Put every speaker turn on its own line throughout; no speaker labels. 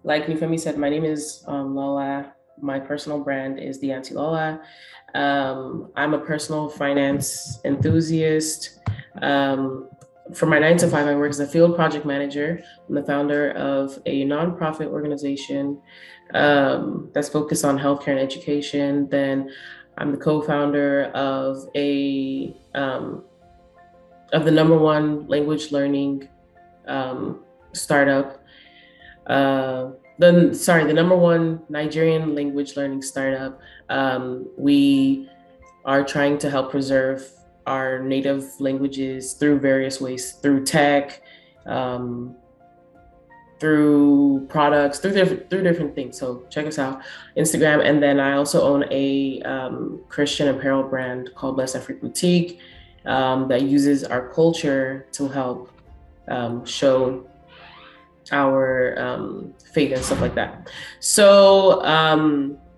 Like Nifemi said, my name is Lola. My personal brand is the Auntie Lola. I'm a personal finance enthusiast. Um, for my 9 to 5, I work as a field project manager. I'm the founder of a nonprofit organization that's focused on healthcare and education. Then I'm the co-founder of the number one language learning startup. The number one Nigerian language learning startup. We are trying to help preserve our native languages through various ways, through tech, um, through products, through different things. So check us out, Instagram, and then I also own a Christian apparel brand called Blessed Afrique Boutique that uses our culture to help show our faith and stuff like that. So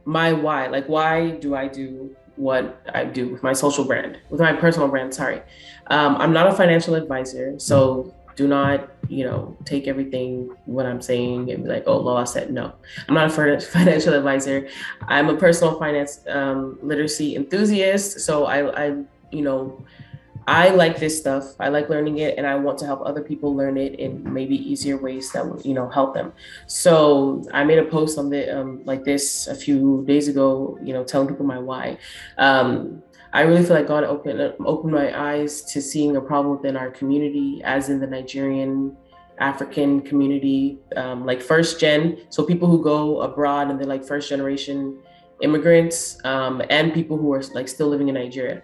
my why, like why do I do what I do with my social brand, with my personal brand, sorry. I'm not a financial advisor, so do not, take everything what I'm saying and be like, oh, Lola said no. I'm not a financial advisor. I'm a personal finance literacy enthusiast. So I like this stuff. I like learning it, and I want to help other people learn it in maybe easier ways that will, help them. So I made a post on the like this a few days ago, telling people my why. I really feel like God opened my eyes to seeing a problem within our community, as in the Nigerian African community, like first gen. So people who go abroad and they're like first generation immigrants, and people who are like still living in Nigeria.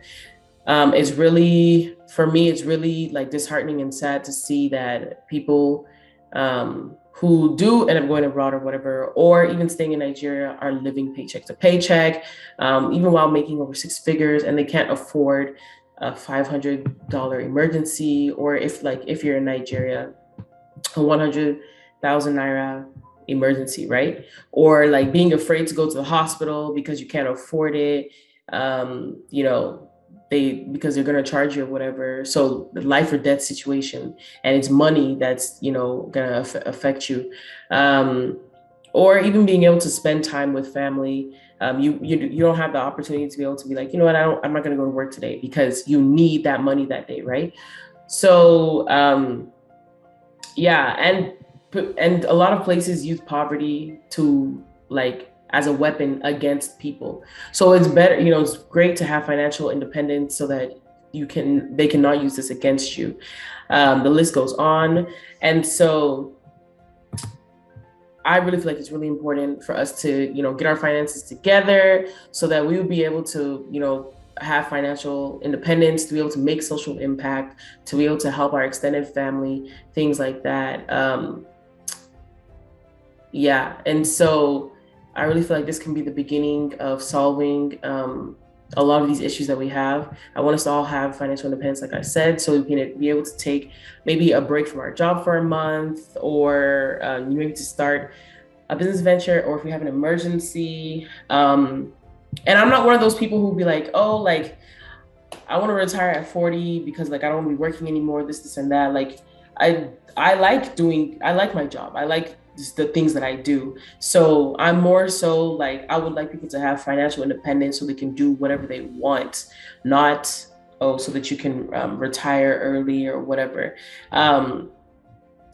It's really, for me, it's really like disheartening and sad to see that people who do end up going abroad or whatever, or even staying in Nigeria, are living paycheck to paycheck, even while making over 6 figures, and they can't afford a $500 emergency, or if you're in Nigeria, a 100,000 naira emergency, right? Or like being afraid to go to the hospital because you can't afford it. You know, because they're going to charge you or whatever. So the life or death situation, and it's money that's going to affect you. Um, or even being able to spend time with family. You don't have the opportunity to be able to be like, you know what, I'm not going to go to work today because you need that money that day, right? So yeah, and a lot of places use poverty to like as a weapon against people. So it's better, it's great to have financial independence so that they cannot use this against you. The list goes on. And so I really feel like it's really important for us to, get our finances together so that we would be able to, have financial independence, to be able to make social impact, to be able to help our extended family, things like that. Yeah. And so I really feel like this can be the beginning of solving a lot of these issues that we have. I want us to all have financial independence, like I said, so we can be able to take maybe a break from our job for a month, or maybe to start a business venture, or if we have an emergency. And I'm not one of those people who be like, oh, like, I want to retire at 40 because like I don't want to be working anymore, this and that. Like I like my job. I like just the things that I do. So I'm more so like, I would like people to have financial independence so they can do whatever they want, not, oh, so that you can retire early or whatever. But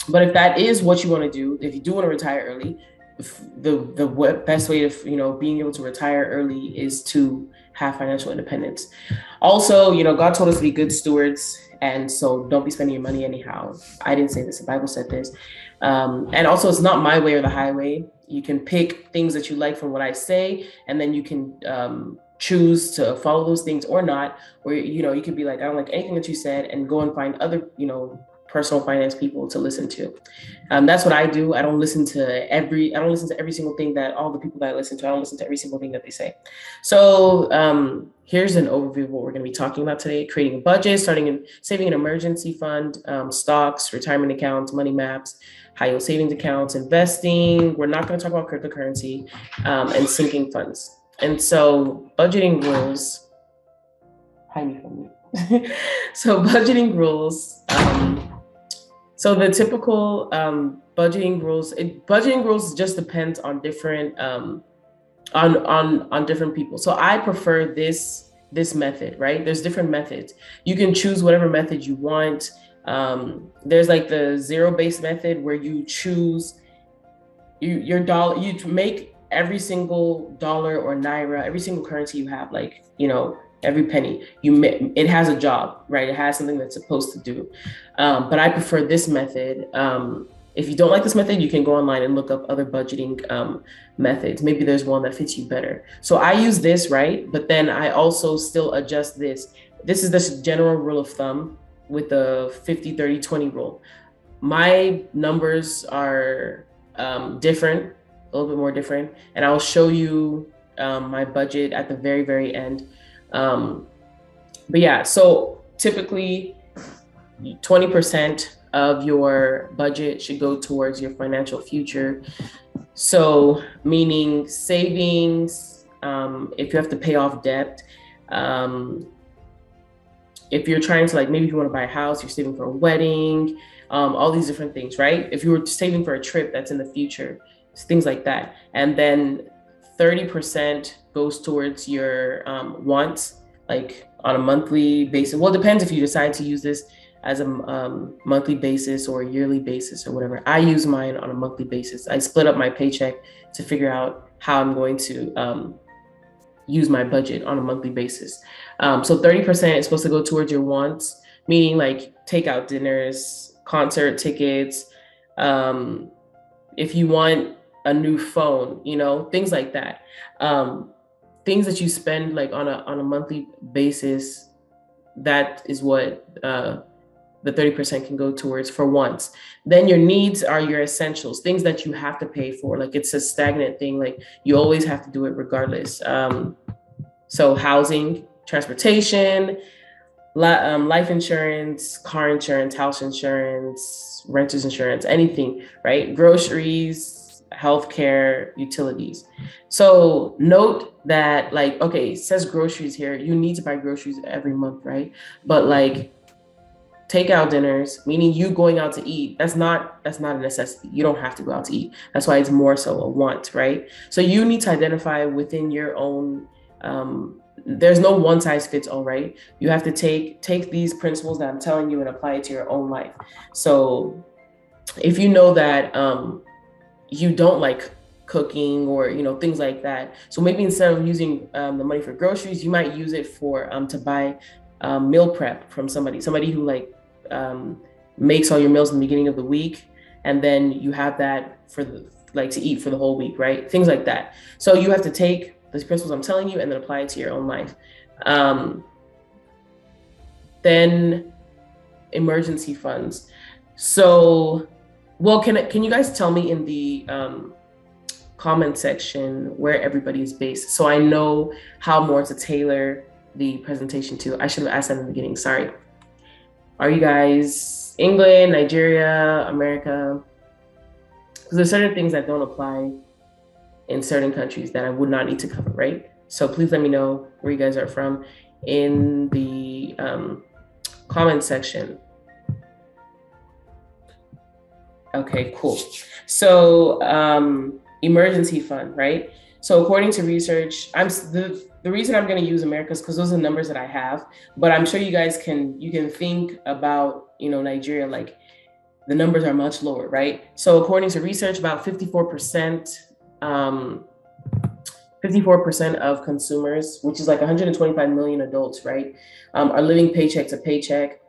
if that is what you want to do, if you do want to retire early, the best way of being able to retire early is to have financial independence. Also, God told us to be good stewards, and so don't be spending your money anyhow. I didn't say this; the Bible said this. And also, it's not my way or the highway. You can pick things that you like from what I say, and then you can choose to follow those things or not. Or you could be like, I don't like anything that you said, and go and find other personal finance people to listen to. That's what I do. I don't listen to every single thing that all the people that I listen to. I don't listen to every single thing that they say. So here's an overview of what we're going to be talking about today: creating a budget, saving an emergency fund, stocks, retirement accounts, money maps, high yield savings accounts, investing. We're not going to talk about cryptocurrency, and sinking funds. And so budgeting rules. Hide me from me. So budgeting rules. So the typical budgeting rules just depends on different on different people. So I prefer this method, right? There's different methods. You can choose whatever method you want. There's like the zero based method where you choose your dollar, you make every single dollar or naira, every single currency you have, like, every penny it has a job, right? It has something that's supposed to do. But I prefer this method. If you don't like this method, you can go online and look up other budgeting methods. Maybe there's one that fits you better. So I use this, right? But then I also still adjust this. This is the general rule of thumb with the 50-30-20 rule. My numbers are different, a little bit more different, and I'll show you my budget at the very, very end. But yeah, so typically 20% of your budget should go towards your financial future. So meaning savings, if you have to pay off debt, if you're trying to, like, maybe if you want to buy a house, you're saving for a wedding, all these different things, right? If you were saving for a trip that's in the future, things like that. And then 30% goes towards your wants, like on a monthly basis. Well, it depends if you decide to use this as a monthly basis or a yearly basis or whatever. I use mine on a monthly basis. I split up my paycheck to figure out how I'm going to use my budget on a monthly basis. So 30% is supposed to go towards your wants, meaning like takeout dinners, concert tickets, if you want a new phone, things like that. Things that you spend like on a monthly basis, that is what the 30% can go towards for wants. Then your needs are your essentials, things that you have to pay for. Like, it's a stagnant thing. Like, you always have to do it regardless. So housing, transportation, life insurance, car insurance, house insurance, renter's insurance, anything, right? Groceries, healthcare, utilities. So note that, like, okay, it says groceries here. You need to buy groceries every month, right? But like, takeout dinners, meaning you going out to eat, that's not a necessity. You don't have to go out to eat. That's why it's more so a want, right? So you need to identify within your own, there's no one size fits all, right? You have to take these principles that I'm telling you and apply it to your own life. So if you know that you don't like cooking or things like that, so maybe instead of using the money for groceries, you might use it for to buy meal prep from somebody who like makes all your meals in the beginning of the week, and then you have that for to eat for the whole week, right? Things like that. So you have to take these principles I'm telling you and then apply it to your own life. Then emergency funds. So, well, can you guys tell me in the comment section where everybody is based, so I know how more to tailor the presentation to? I should have asked that in the beginning, sorry. Are you guys England, Nigeria, America? Because there's certain things that don't apply in certain countries that I would not need to cover, right? So please let me know where you guys are from in the comment section. Okay, cool. So emergency fund, right? So according to research, the reason I'm going to use America is because those are the numbers that I have, but I'm sure you guys can think about, Nigeria, like the numbers are much lower, right? So according to research, about 54% of consumers, which is like 125 million adults, right, are living paycheck to paycheck,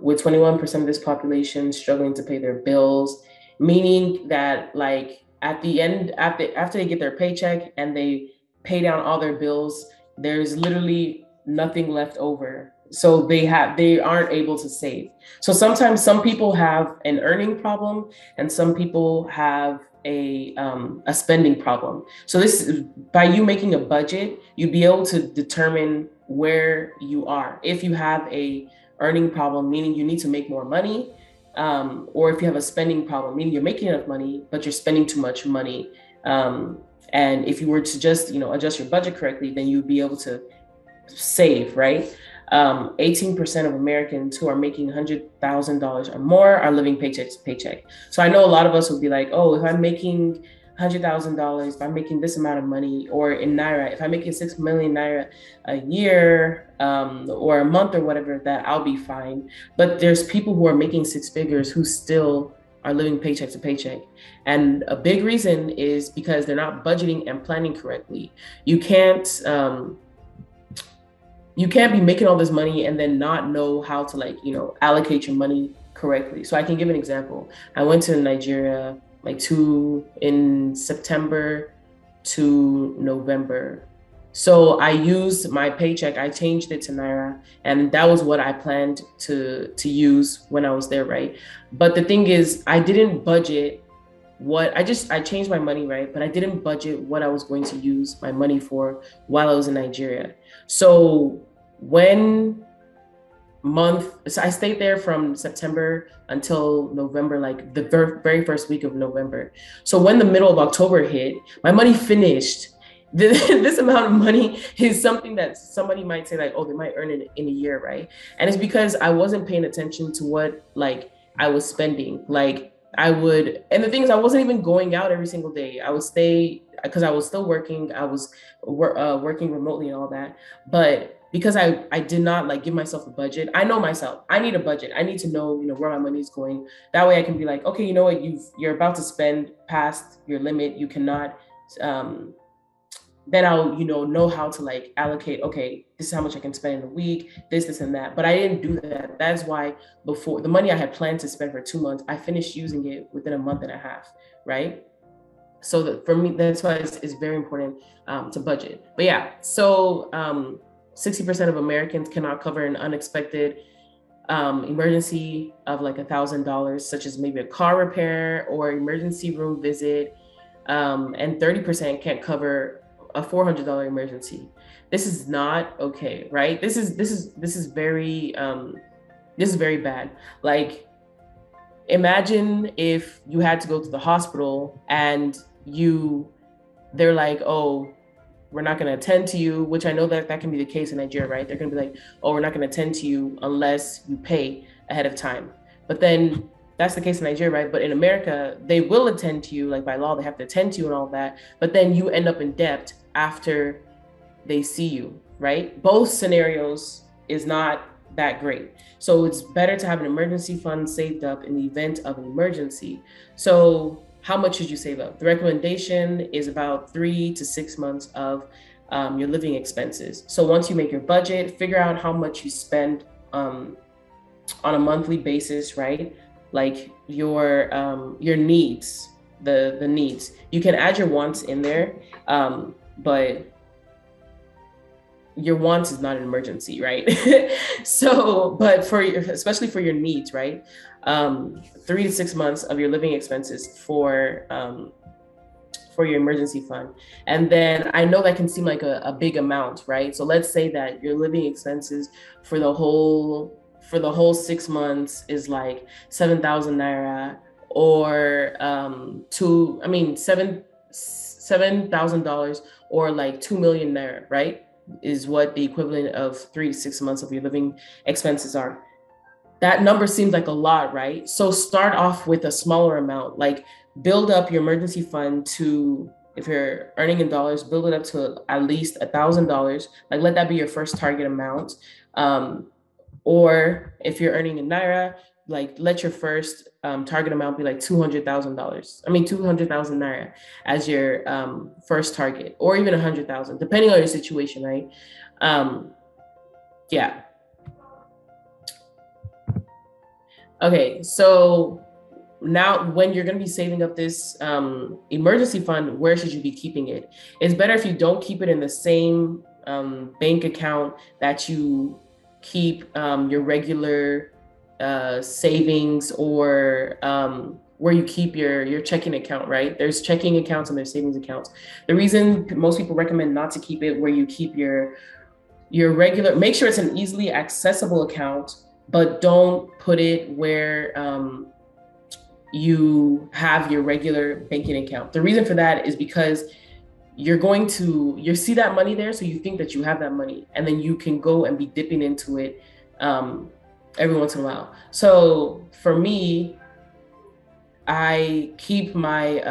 with 21% of this population struggling to pay their bills, meaning that, like, at the end, after they get their paycheck and they pay down all their bills, there's literally nothing left over. So they aren't able to save. So sometimes some people have an earning problem and some people have a spending problem. So this, by you making a budget, you'd be able to determine where you are. If you have a earning problem, meaning you need to make more money, or if you have a spending problem, meaning you're making enough money, but you're spending too much money. And if you were to just, adjust your budget correctly, then you'd be able to save, right? 18% of Americans who are making $100,000 or more are living paycheck to paycheck. So I know a lot of us will be like, oh, if I'm making $100,000, if I'm making this amount of money, or in naira, if I'm making 6 million naira a year, or a month or whatever, that I'll be fine. But there's people who are making six figures who still are living paycheck to paycheck. And a big reason is because they're not budgeting and planning correctly. You can't you can't be making all this money and then not know how to, like, allocate your money correctly. So I can give an example. I went to Nigeria like two in September to November. So I used my paycheck, I changed it to naira, and that was what I planned to use when I was there, right? But the thing is, I didn't budget what I changed my money, right? But I didn't budget what I was going to use my money for while I was in Nigeria. So when so I stayed there from September until November, like the very first week of November. So when the middle of October hit, my money finished. This amount of money is something that somebody might say like, oh, they might earn it in a year, right? And it's because I wasn't paying attention to what, like, I was spending. Like, and the thing is, I wasn't even going out every single day. I would stay because I was still working. I was working remotely and all that. But because I did not, like, give myself a budget, I know myself. I need a budget. I need to know, where my money is going. That way I can be like, okay, you know what, you're about to spend past your limit. You cannot, then I'll, know how to, like, allocate, okay, this is how much I can spend in a week, this, and that. But I didn't do that. That's why before, the money I had planned to spend for 2 months, I finished using it within a month and a half, right? So that, for me, that's why it's very important to budget. But yeah, so 60% of Americans cannot cover an unexpected emergency of like $1,000, such as maybe a car repair or emergency room visit, and 30% can't cover a $400 emergency. This is not okay, right? This is very bad. Like, imagine if you had to go to the hospital and they're like, oh, we're not going to attend to you, which I know that can be the case in Nigeria, right? They're going to be like, oh, we're not going to attend to you unless you pay ahead of time. But then that's the case in Nigeria, right? But in America, they will attend to you, like, by law, they have to attend to you and all that. But then you end up in debt after they see you, right? Both scenarios is not that great. So it's better to have an emergency fund saved up in the event of an emergency. So how much should you save up? The recommendation is about 3 to 6 months of your living expenses. So once you make your budget, figure out how much you spend on a monthly basis, right? Like your needs, the needs. You can add your wants in there, but your wants is not an emergency, right? So, but especially for your needs, right? 3 to 6 months of your living expenses for your emergency fund. And then I know that can seem like a big amount, right? So let's say that your living expenses for the whole 6 months is like 7,000 naira, or $7,000, or like 2 million naira, right? Is what the equivalent of 3 to 6 months of your living expenses are. That number seems like a lot, right? So start off with a smaller amount, like build up your emergency fund to, if you're earning in dollars, build it up to at least $1,000. Like, let that be your first target amount. Or if you're earning in naira, like, let your first target amount be like $200,000. 200,000 naira as your first target, or even 100,000, depending on your situation, right? Yeah. Okay, so now when you're going to be saving up this emergency fund, where should you be keeping it? It's better if you don't keep it in the same bank account that you keep your regular savings, or where you keep your checking account, right? There's checking accounts and there's savings accounts. The reason most people recommend not to keep it where you keep your regular, make sure it's an easily accessible account, but don't put it where you have your regular banking account. The reason for that is because you see that money there, so you think that you have that money, and then you can go and be dipping into it um, every once in a while. So for me, I keep my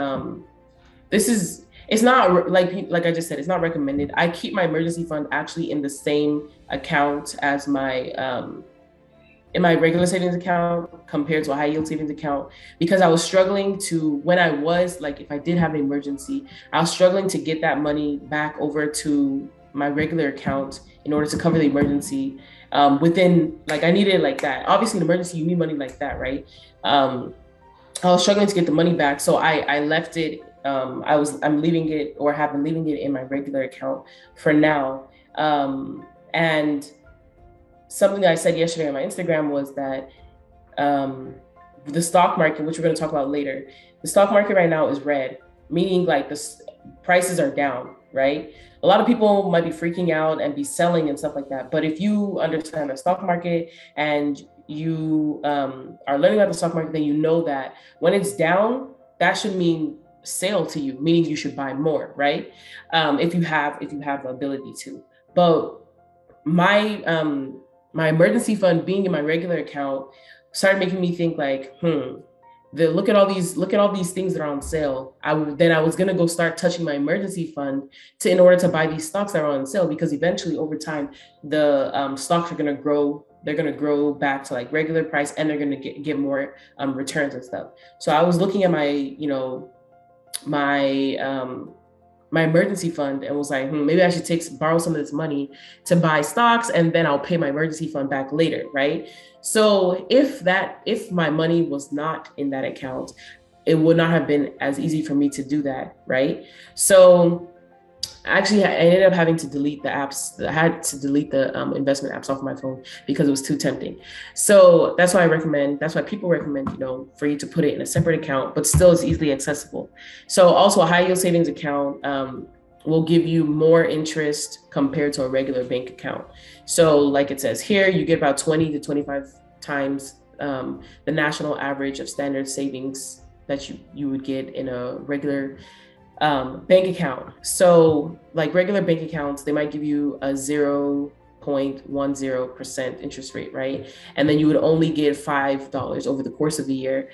this is it's not like I just said, it's not recommended. I keep my emergency fund actually in the same account as my in my regular savings account compared to a high yield savings account, because I was struggling to, when I was like, if I did have an emergency, I was struggling to get that money back over to my regular account in order to cover the emergency. Within, like, I needed like that. Obviously, in an emergency, you need money like that, right? I was struggling to get the money back, so I left it. I'm leaving it, or have been leaving it in my regular account for now. And something I said yesterday on my Instagram was that the stock market, which we're going to talk about later, the stock market right now is red, meaning like the prices are down, right? A lot of people might be freaking out and be selling and stuff like that. But if you understand the stock market and you are learning about the stock market, then you know that when it's down, that should mean sale to you, meaning you should buy more, right? If you have the ability to. But my emergency fund being in my regular account started making me think like, look at all these things that are on sale. I was gonna go start touching my emergency fund in order to buy these stocks that are on sale, because eventually over time the stocks are gonna grow. They're gonna grow back to like regular price, and they're gonna get more returns and stuff. So I was looking at my emergency fund and was like, maybe I should borrow some of this money to buy stocks, and then I'll pay my emergency fund back later, right? So if my money was not in that account, it would not have been as easy for me to do that, right? So actually, I ended up having to delete the apps. I had to delete the investment apps off my phone because it was too tempting. So that's why people recommend, for you to put it in a separate account, but still it's easily accessible. So also a high yield savings account will give you more interest compared to a regular bank account. So like it says here, you get about 20 to 25 times the national average of standard savings that you would get in a regular bank account. So like regular bank accounts, they might give you a 0.10% interest rate, right? And then you would only get $5 over the course of the year.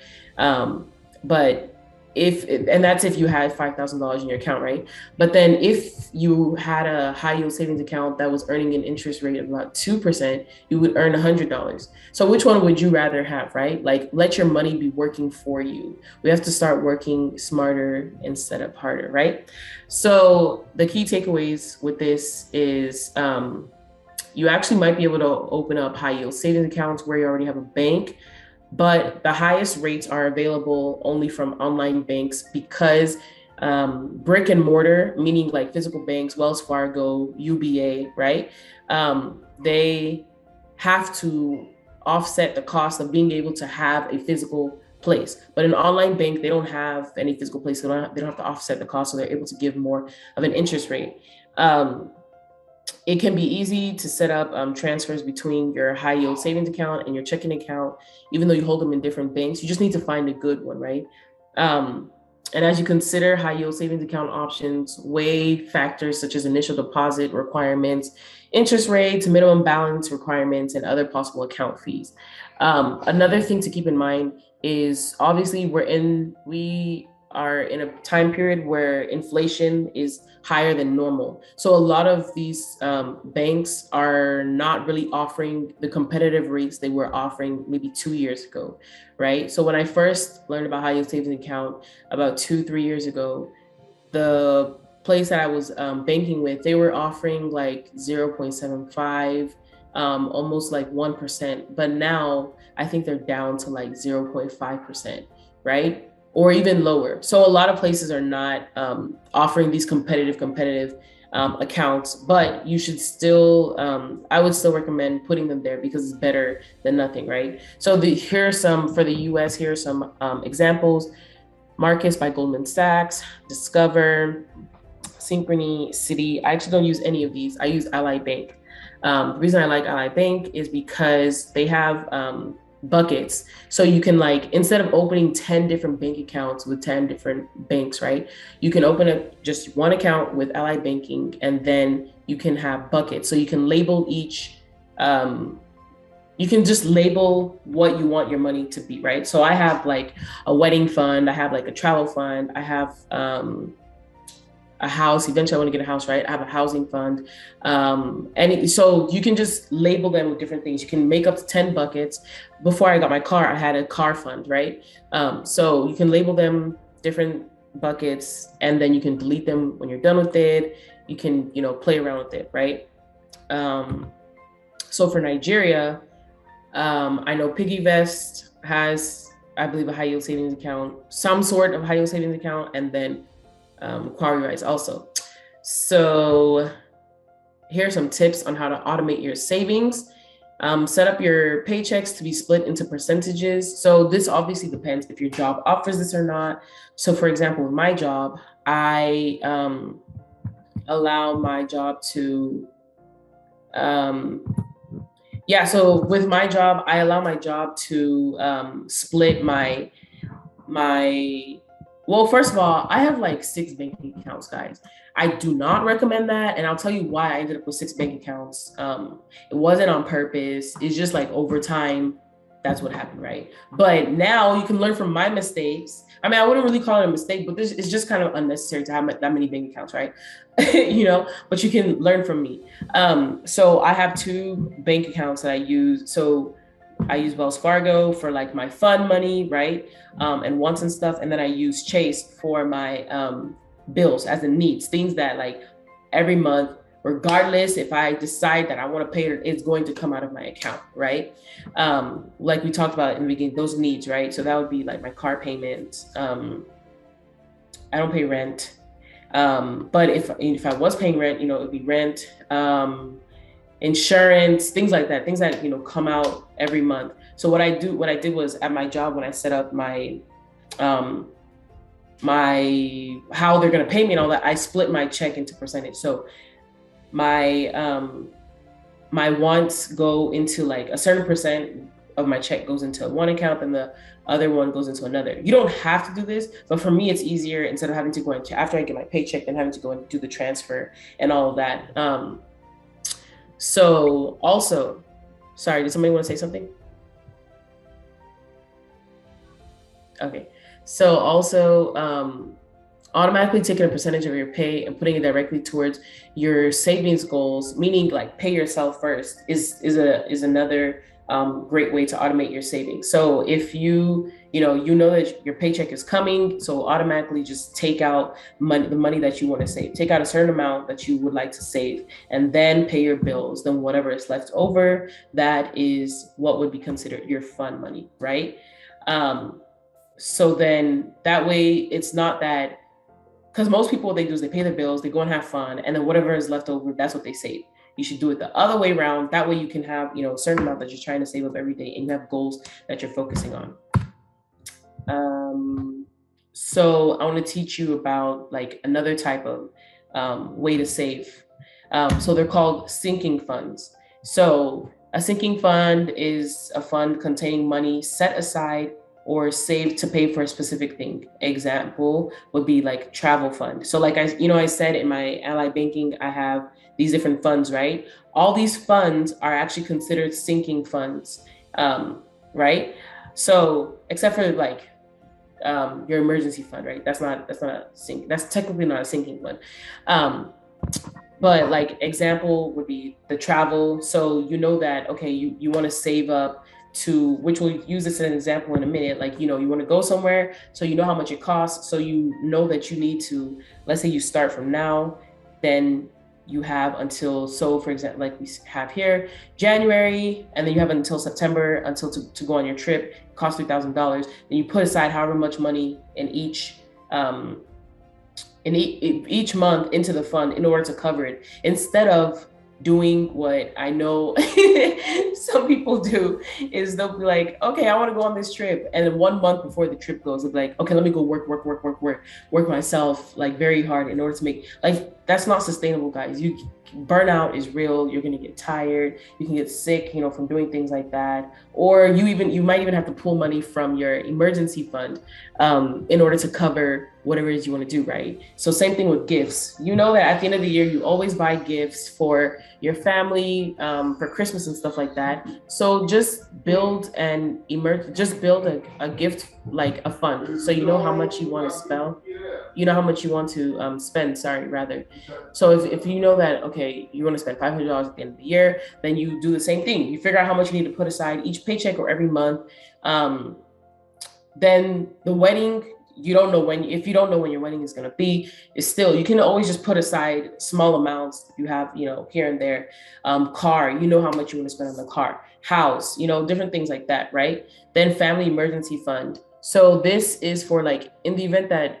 But that's if you had $5,000 in your account, right? But then if you had a high yield savings account that was earning an interest rate of about 2%, you would earn $100. So which one would you rather have, right? Like, let your money be working for you. We have to start working smarter instead of harder, right? So the key takeaways with this is you actually might be able to open up high yield savings accounts where you already have a bank, but the highest rates are available only from online banks, because brick and mortar, meaning like physical banks, Wells Fargo, UBA, right? They have to offset the cost of being able to have a physical place. But an online bank, they don't have any physical place. They don't have to offset the cost, so they're able to give more of an interest rate. It can be easy to set up transfers between your high yield savings account and your checking account, even though you hold them in different banks. You just need to find a good one, right? And as you consider high yield savings account options, weigh factors such as initial deposit requirements, interest rates, minimum balance requirements, and other possible account fees. Another thing to keep in mind is, obviously we are in a time period where inflation is higher than normal. So a lot of these banks are not really offering the competitive rates they were offering maybe 2 years ago, right? So when I first learned about high yield savings account about 2-3 years ago, the place that I was banking with, they were offering like 0.75, almost like 1%. But now I think they're down to like 0.5%, right? Or even lower. So a lot of places are not offering these competitive accounts, but you should still, I would still recommend putting them there because it's better than nothing, right? So here are some, for the US, here are some examples. Marcus by Goldman Sachs, Discover, Synchrony, Citi. I actually don't use any of these. I use Ally Bank. The reason I like Ally Bank is because they have buckets. So you can like, instead of opening 10 different bank accounts with 10 different banks, right? You can open up just one account with Ally Banking, and then you can have buckets. So you can label each, you can just label what you want your money to be, right? So I have like a wedding fund, I have like a travel fund, I have a house. Eventually, I want to get a house, right? I have a housing fund. So you can just label them with different things. You can make up to 10 buckets. Before I got my car, I had a car fund, right? So you can label them different buckets, and then you can delete them when you're done with it. You can, play around with it, right? So for Nigeria, I know PiggyVest has, I believe, a high yield savings account, some sort of high yield savings account, and then Quarry Rise also. So here are some tips on how to automate your savings. Set up your paychecks to be split into percentages. So this obviously depends if your job offers this or not. So for example, with my job, I allow my job to, so with my job, I allow my job to split well, first of all, I have like 6 banking accounts, guys. I do not recommend that. And I'll tell you why I ended up with 6 bank accounts. It wasn't on purpose. It's just like over time, that's what happened, right? But now you can learn from my mistakes. I mean, I wouldn't really call it a mistake, but this is just kind of unnecessary to have that many bank accounts, right? But you can learn from me. So I have 2 bank accounts that I use. So I use Wells Fargo for like my fund money, right? And wants and stuff. And then I use Chase for my bills as in needs, things that like every month, regardless if I decide that I want to pay it, it's going to come out of my account, right? Like we talked about in the beginning, those needs, right? So that would be like my car payment. I don't pay rent. But if I was paying rent, it would be rent, insurance, things like that, things that, come out every month. So what I did was at my job, when I set up my how they're going to pay me and all that, I split my check into percentage. So my my wants go into like a certain percent of my check goes into one account and the other one goes into another. You don't have to do this, but for me, it's easier instead of having to go into, after I get my paycheck, then having to go and do the transfer and all of that. So also, sorry, did somebody want to say something? Okay. So also, automatically taking a percentage of your pay and putting it directly towards your savings goals, meaning like pay yourself first, is another great way to automate your savings. So if you know that your paycheck is coming, so automatically just take out the money that you want to save. Take out a certain amount that you would like to save, and then pay your bills. Then whatever is left over, that is what would be considered your fun money, right? So then that way it's not that, because most people, what they do is they pay their bills, they go and have fun, and then whatever is left over, that's what they save. You should do it the other way around. That way you can have, a certain amount that you're trying to save up every day, and you have goals that you're focusing on. So I want to teach you about like another type of way to save. So they're called sinking funds. So a sinking fund is a fund containing money set aside or saved to pay for a specific thing. Example would be like travel fund. So like I said in my Ally Banking, I have these different funds, right? All these funds are actually considered sinking funds, right? So except for like your emergency fund, right? That's technically not a sinking fund. But like example would be the travel. So you know that, okay, you want to save up to, which we'll use this as an example in a minute, like, you want to go somewhere, so you know how much it costs. So you know that you need to, let's say you start from now, then you have until, so for example, like we have here, January, and then you have until September until to go on your trip. It costs $3,000. Then you put aside however much money in each month into the fund in order to cover it, instead of doing what I know some people do, is they'll be like, okay, I want to go on this trip. And then 1 month before the trip goes, they'll be like, okay, let me go work myself like very hard in order to make, like, that's not sustainable, guys. Burnout is real. You're going to get tired. You can get sick, from doing things like that. Or you might even have to pull money from your emergency fund in order to cover whatever it is you want to do, right? So same thing with gifts. You know that at the end of the year, you always buy gifts for your family, for Christmas and stuff like that. So just build a gift, like a fund. So you know how much you want to spend. You know how much you want to spend, sorry, rather. So if you know that, okay, you want to spend $500 at the end of the year, then you do the same thing. You figure out how much you need to put aside each paycheck or every month. Then the wedding, if you don't know when your wedding is going to be, is still, you can always just put aside small amounts you have, here and there. Car, you know how much you want to spend on the car. House, different things like that, right? Then family emergency fund. So this is for, like, in the event that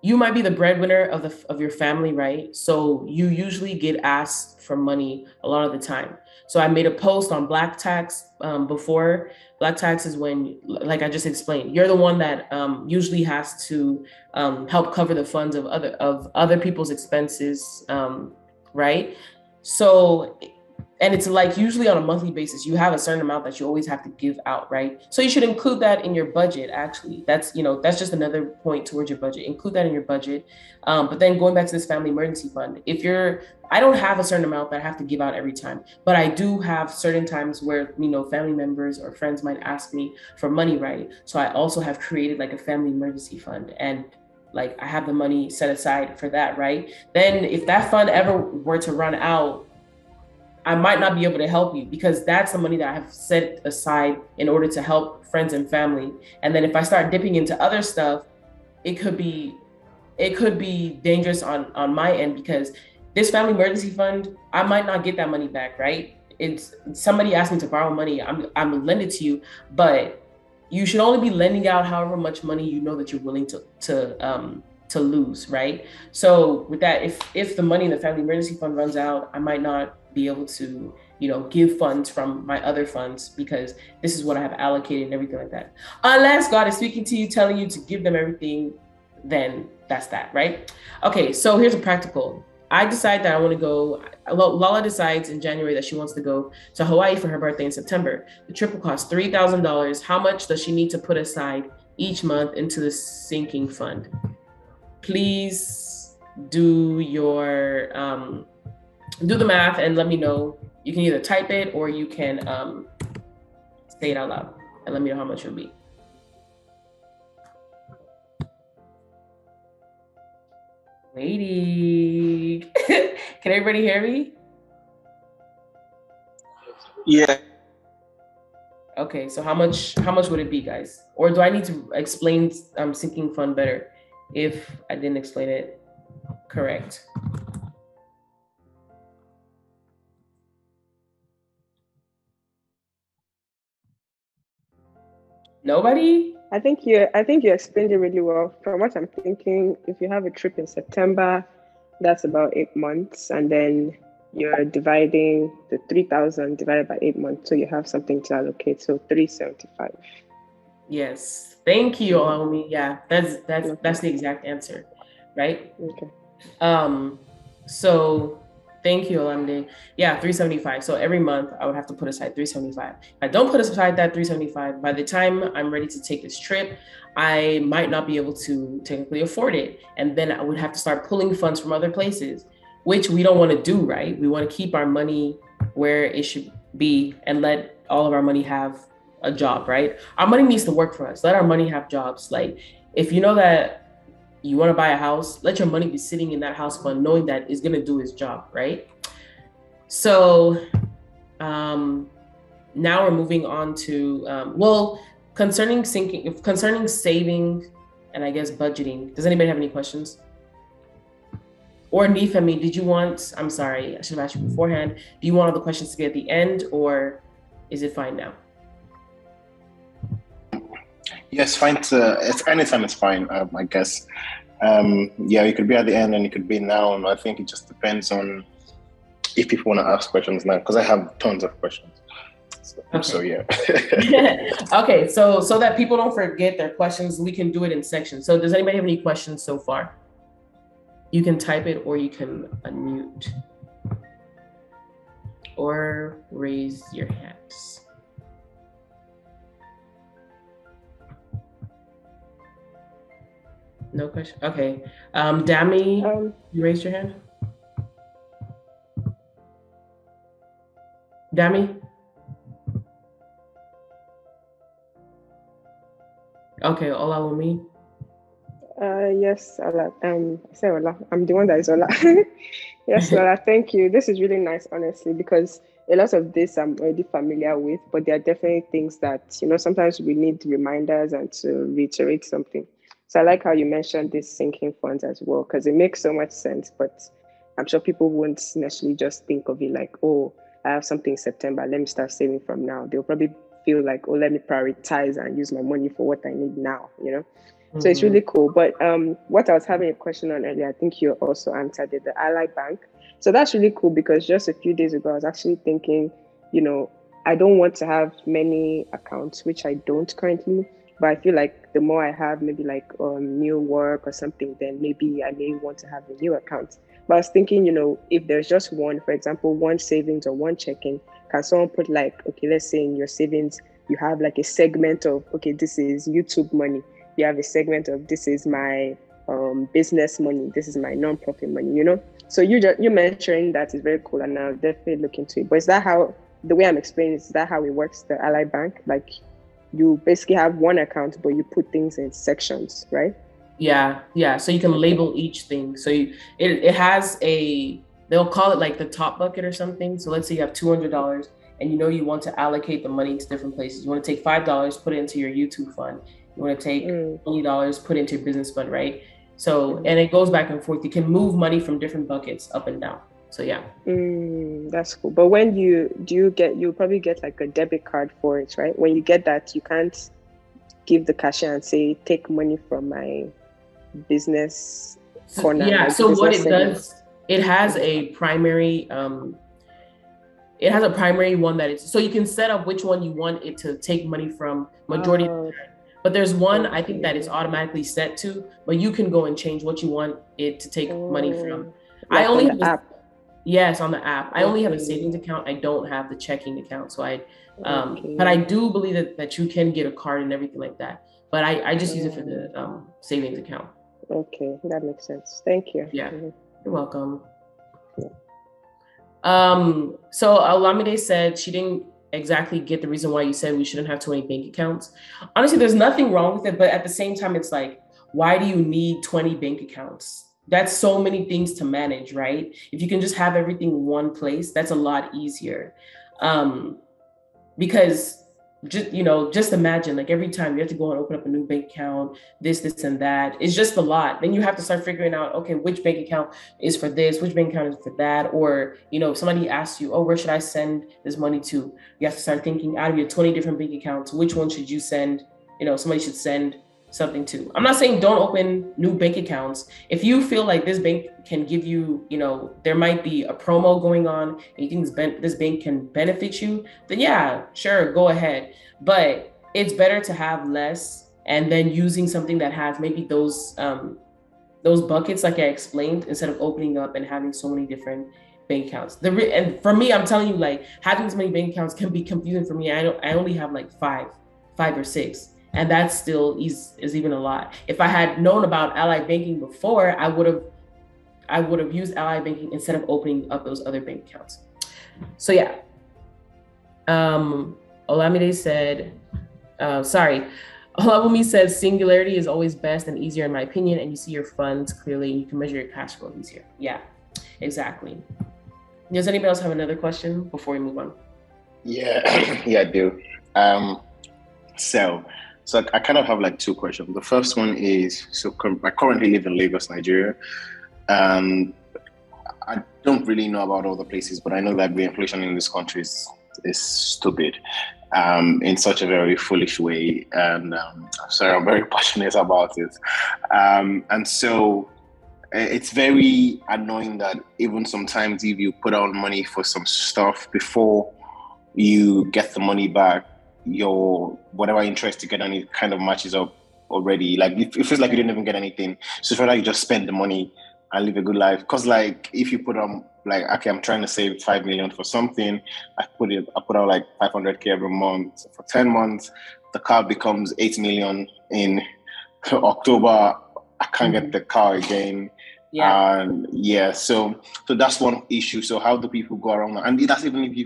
you might be the breadwinner of your family, right? So you usually get asked for money a lot of the time. So I made a post on Black Tax before. Black Tax is when, like I just explained, you're the one that usually has to help cover the funds of other people's expenses, right? So, and it's like usually on a monthly basis, you have a certain amount that you always have to give out, right? So you should include that in your budget. Actually, that's just another point towards your budget. Include that in your budget. But then going back to this family emergency fund, I don't have a certain amount that I have to give out every time, but I do have certain times where, family members or friends might ask me for money, right? So I also have created like a family emergency fund, and like I have the money set aside for that, right? Then if that fund ever were to run out, I might not be able to help you, because that's the money that I have set aside in order to help friends and family. And then if I start dipping into other stuff, it could be dangerous on my end, because this family emergency fund, I might not get that money back, right? It's somebody asked me to borrow money, I'm lend it to you, but you should only be lending out however much money you know that you're willing to lose, right? So with that, if the money in the family emergency fund runs out, I might not be able to, give funds from my other funds, because this is what I have allocated and everything like that. Unless God is speaking to you, telling you to give them everything, then that's that, right? Okay, so here's a practical. I decide that I want to go. Lola decides in January that she wants to go to Hawaii for her birthday in September. The trip will cost $3,000. How much does she need to put aside each month into the sinking fund? Please do the math and let me know. You can either type it or you can say it out loud and let me know how much it'll be. Waiting. Can everybody hear me?
Yeah.
Okay, so how much would it be, guys? Or do I need to explain sinking fund better if I didn't explain it correct? Nobody?
I think you explained it really well. From what I'm thinking, if you have a trip in September, that's about 8 months, and then you're dividing the 3,000 divided by 8 months, so you have something to allocate. So 375.
Yes, thank you, Almi. Yeah, that's the exact answer, right?
Okay.
So thank you, Olamide. Yeah, 375. So every month I would have to put aside 375. If I don't put aside that 375, by the time I'm ready to take this trip, I might not be able to technically afford it. And then I would have to start pulling funds from other places, which we don't want to do, right? We want to keep our money where it should be and let all of our money have a job, right? Our money needs to work for us. Let our money have jobs. Like, if you know that you want to buy a house, let your money be sitting in that house fund, knowing that it's going to do its job, right? So now we're moving on to, concerning saving and I guess budgeting. Does anybody have any questions? Or Nifemi, I'm sorry, I should have asked you beforehand. Do you want all the questions to be at the end, or is it fine now?
Yes, fine. If anytime it's fine, I guess. Yeah, it could be at the end and it could be now. And I think it just depends on if people want to ask questions now, because I have tons of questions. So yeah.
Okay, so that people don't forget their questions, we can do it in sections. So does anybody have any questions so far? You can type it or you can unmute or raise your hands. No question. Okay. Dami, you raised your hand? Dami? Okay, Olawumi.
Yes, Ola. Say Ola. I'm the one that is Ola. Yes, Lola, thank you. This is really nice, honestly, because a lot of this I'm already familiar with, but there are definitely things that, sometimes we need reminders and to reiterate something. So I like how you mentioned this sinking funds as well, because it makes so much sense, but I'm sure people won't necessarily just think of it like, oh, I have something in September, let me start saving from now. They'll probably feel like, oh, let me prioritize and use my money for what I need now. So it's really cool. But what I was having a question on earlier, I think you also answered it, the Ally Bank. So that's really cool because just a few days ago, I was actually thinking, I don't want to have many accounts, which I don't currently. But I feel like the more I have, maybe like new work or something, then maybe I may want to have a new account. But I was thinking, if there's just one, for example, one savings or one checking, can someone put like, okay, let's say in your savings, you have like a segment of, okay, this is YouTube money. You have a segment of this is my business money, this is my non-profit money. So you mentioning that is very cool, and I'll definitely look into it. But is that how the way I'm explaining is that how it works, the Ally Bank? Like you basically have one account, but you put things in sections, right?
Yeah. So you can label each thing. So it has they'll call it like the top bucket or something. So let's say you have $200 and you want to allocate the money to different places. You want to take $5, put it into your YouTube fund. You want to take $20, put into your business fund, right? So, and it goes back and forth. You can move money from different buckets up and down. So yeah.
That's cool. But when you probably get like a debit card for it, right? When you get that, you can't give the cashier and say, take money from my business corner.
Yeah. So what it does, it has a primary, one that it's, so you can set up which one you want it to take money from majority. But there's one, I think that it's automatically set to, but you can go and change what you want it to take money from.
Like I only have the app.
Yes, on the app. I only have a savings account. I don't have the checking account. So but I do believe that you can get a card and everything like that. But I just use it for the savings account.
Okay, that makes sense. Thank you.
Yeah, you're welcome. So Olamide said she didn't exactly get the reason why you said we shouldn't have too many bank accounts. Honestly, there's nothing wrong with it, but at the same time, it's like, why do you need 20 bank accounts? That's so many things to manage, right? If you can just have everything in one place, that's a lot easier. Because just imagine like every time you have to go and open up a new bank account, this and that. It's just a lot. Then you have to start figuring out, okay, which bank account is for this, which bank account is for that. Or, if somebody asks you, oh, where should I send this money to? You have to start thinking out of your 20 different bank accounts, which one should you send? Somebody should send something to. I'm not saying don't open new bank accounts. If you feel like this bank can give you, there might be a promo going on and you think this bank can benefit you, then yeah, sure, go ahead. But it's better to have less and then using something that has maybe those buckets like I explained, instead of opening up and having so many different bank accounts. And for me, I'm telling you, like having as many bank accounts can be confusing for me. I only have like five or six. And that still is even a lot. If I had known about Ally Banking before, I would have used Ally Banking instead of opening up those other bank accounts. So yeah. Olamide said, Olabumi says singularity is always best and easier in my opinion, and you see your funds clearly and you can measure your cash flow easier. Yeah, exactly. Does anybody else have another question before we move on?
Yeah, I do. So I kind of have like two questions. The first one is, I currently live in Lagos, Nigeria. I don't really know about other places, but I know that the inflation in this country is stupid in such a very foolish way. And sorry, I'm very passionate about it. And so it's very annoying that even sometimes if you put out money for some stuff before you get the money back, your whatever interest you get on it kind of matches up already. Like it feels like you didn't even get anything. So it's rather you just spend the money and live a good life. Because like if you put like, okay, I'm trying to save 5 million for something, I put out like 500K every month for 10 months, the car becomes 8 million in October. I can't get the car again.
Yeah.
And yeah, so that's one issue. So how do people go around that? And that's even if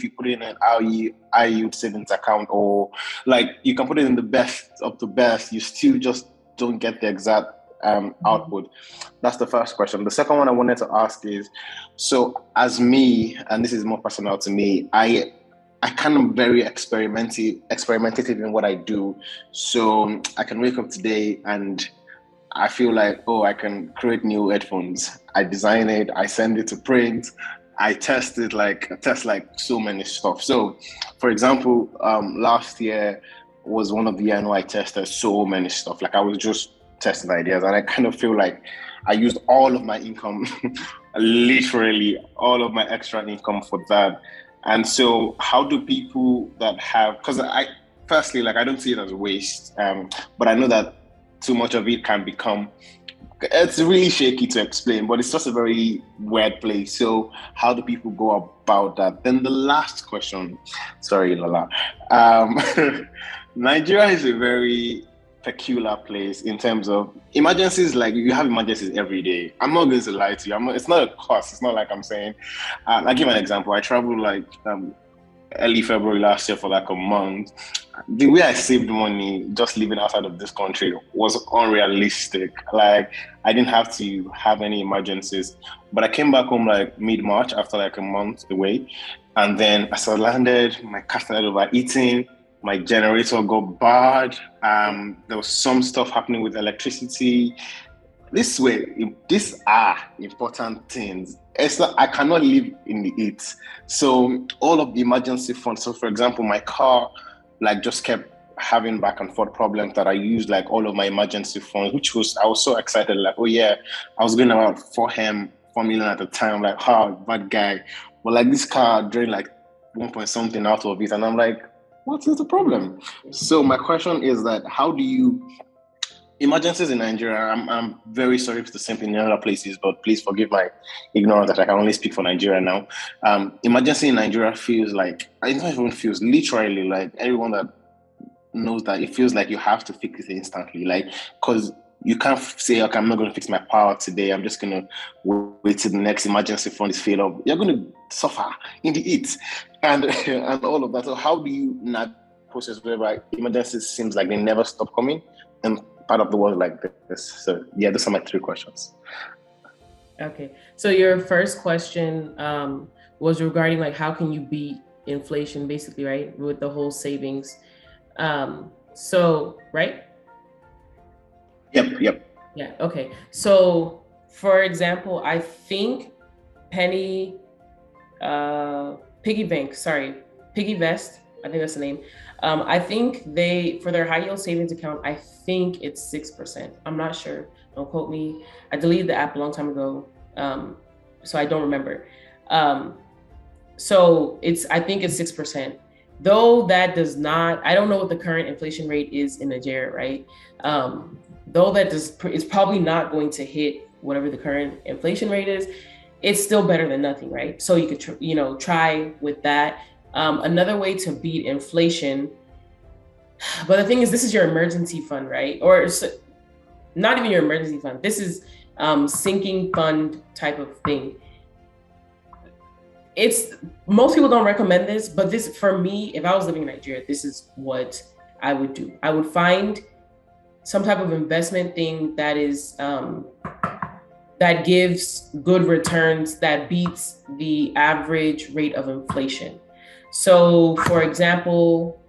you put it in an high yield savings account, or like you can put it in the best of the best, you still just don't get the exact output. That's the first question. The second one I wanted to ask is, so as me, and this is more personal to me, I kind of very experimentative in what I do. So I can wake up today and I feel like, oh, I can create new headphones. I design it, I send it to print, I test like so many stuff. So, for example, last year was one of the years I tested so many stuff. Like I was just testing ideas, and I kind of feel like I used all of my income, literally all of my extra income for that. And so, how do people that have? Because firstly, like I don't see it as waste, but I know that too much of it can become, it's really shaky to explain, but it's just a very weird place. So how do people go about that? Then the last question, sorry, Lola. Nigeria is a very peculiar place in terms of emergencies. Like you have emergencies every day. I'm not going to lie to you. It's not a cost. It's not like I'm saying, I'll give an example. I traveled like early February last year for like a month. The way I saved money just living outside of this country was unrealistic. Like I didn't have to have any emergencies, but I came back home like mid-March after like a month away. And then as I landed, my car started overeating. My generator got bad. There was some stuff happening with electricity. These are important things. It's like I cannot live in the heat. So all of the emergency funds. So for example, my car like just kept having back and forth problems that I used like all of my emergency funds, I was so excited. Like, oh yeah, I was going about 4 million at the time. Like, bad guy. But like this car drained like 1 point something out of it. And I'm like, what is the problem? So my question is that how do you emergencies in Nigeria? I'm very sorry for the same thing in other places, but please forgive my ignorance that I can only speak for Nigeria now. Emergency in Nigeria feels like, I don't even feels literally like everyone that knows that it feels like you have to fix it instantly. Like, because you can't say, okay, I'm not going to fix my power today. I'm just going to wait till the next emergency fund is filled up. You're going to suffer in the heat and and all of that. So how do you not process whereby emergencies seems like they never stop coming? And part of the world like this. So yeah, those are my 3 questions.
Okay. So your first question was regarding like how can you beat inflation, basically, right? With the whole savings. So right?
Yep.
Yeah. Okay. So for example, I think Piggy Vest, I think that's the name. I think for their high yield savings account, I think it's 6%. I'm not sure. Don't quote me. I deleted the app a long time ago, so I don't remember. So I think it's 6%. Though that does not, I don't know what the current inflation rate is in Nigeria, right? Though it's probably not going to hit whatever the current inflation rate is. It's still better than nothing, right? So you could, try with that. Another way to beat inflation, but the thing is, this is your emergency fund, right? Or not even your emergency fund. This is sinking fund type of thing. Most people don't recommend this, but this, for me, if I was living in Nigeria, this is what I would do. I would find some type of investment thing that is that gives good returns, that beats the average rate of inflation. So, for example,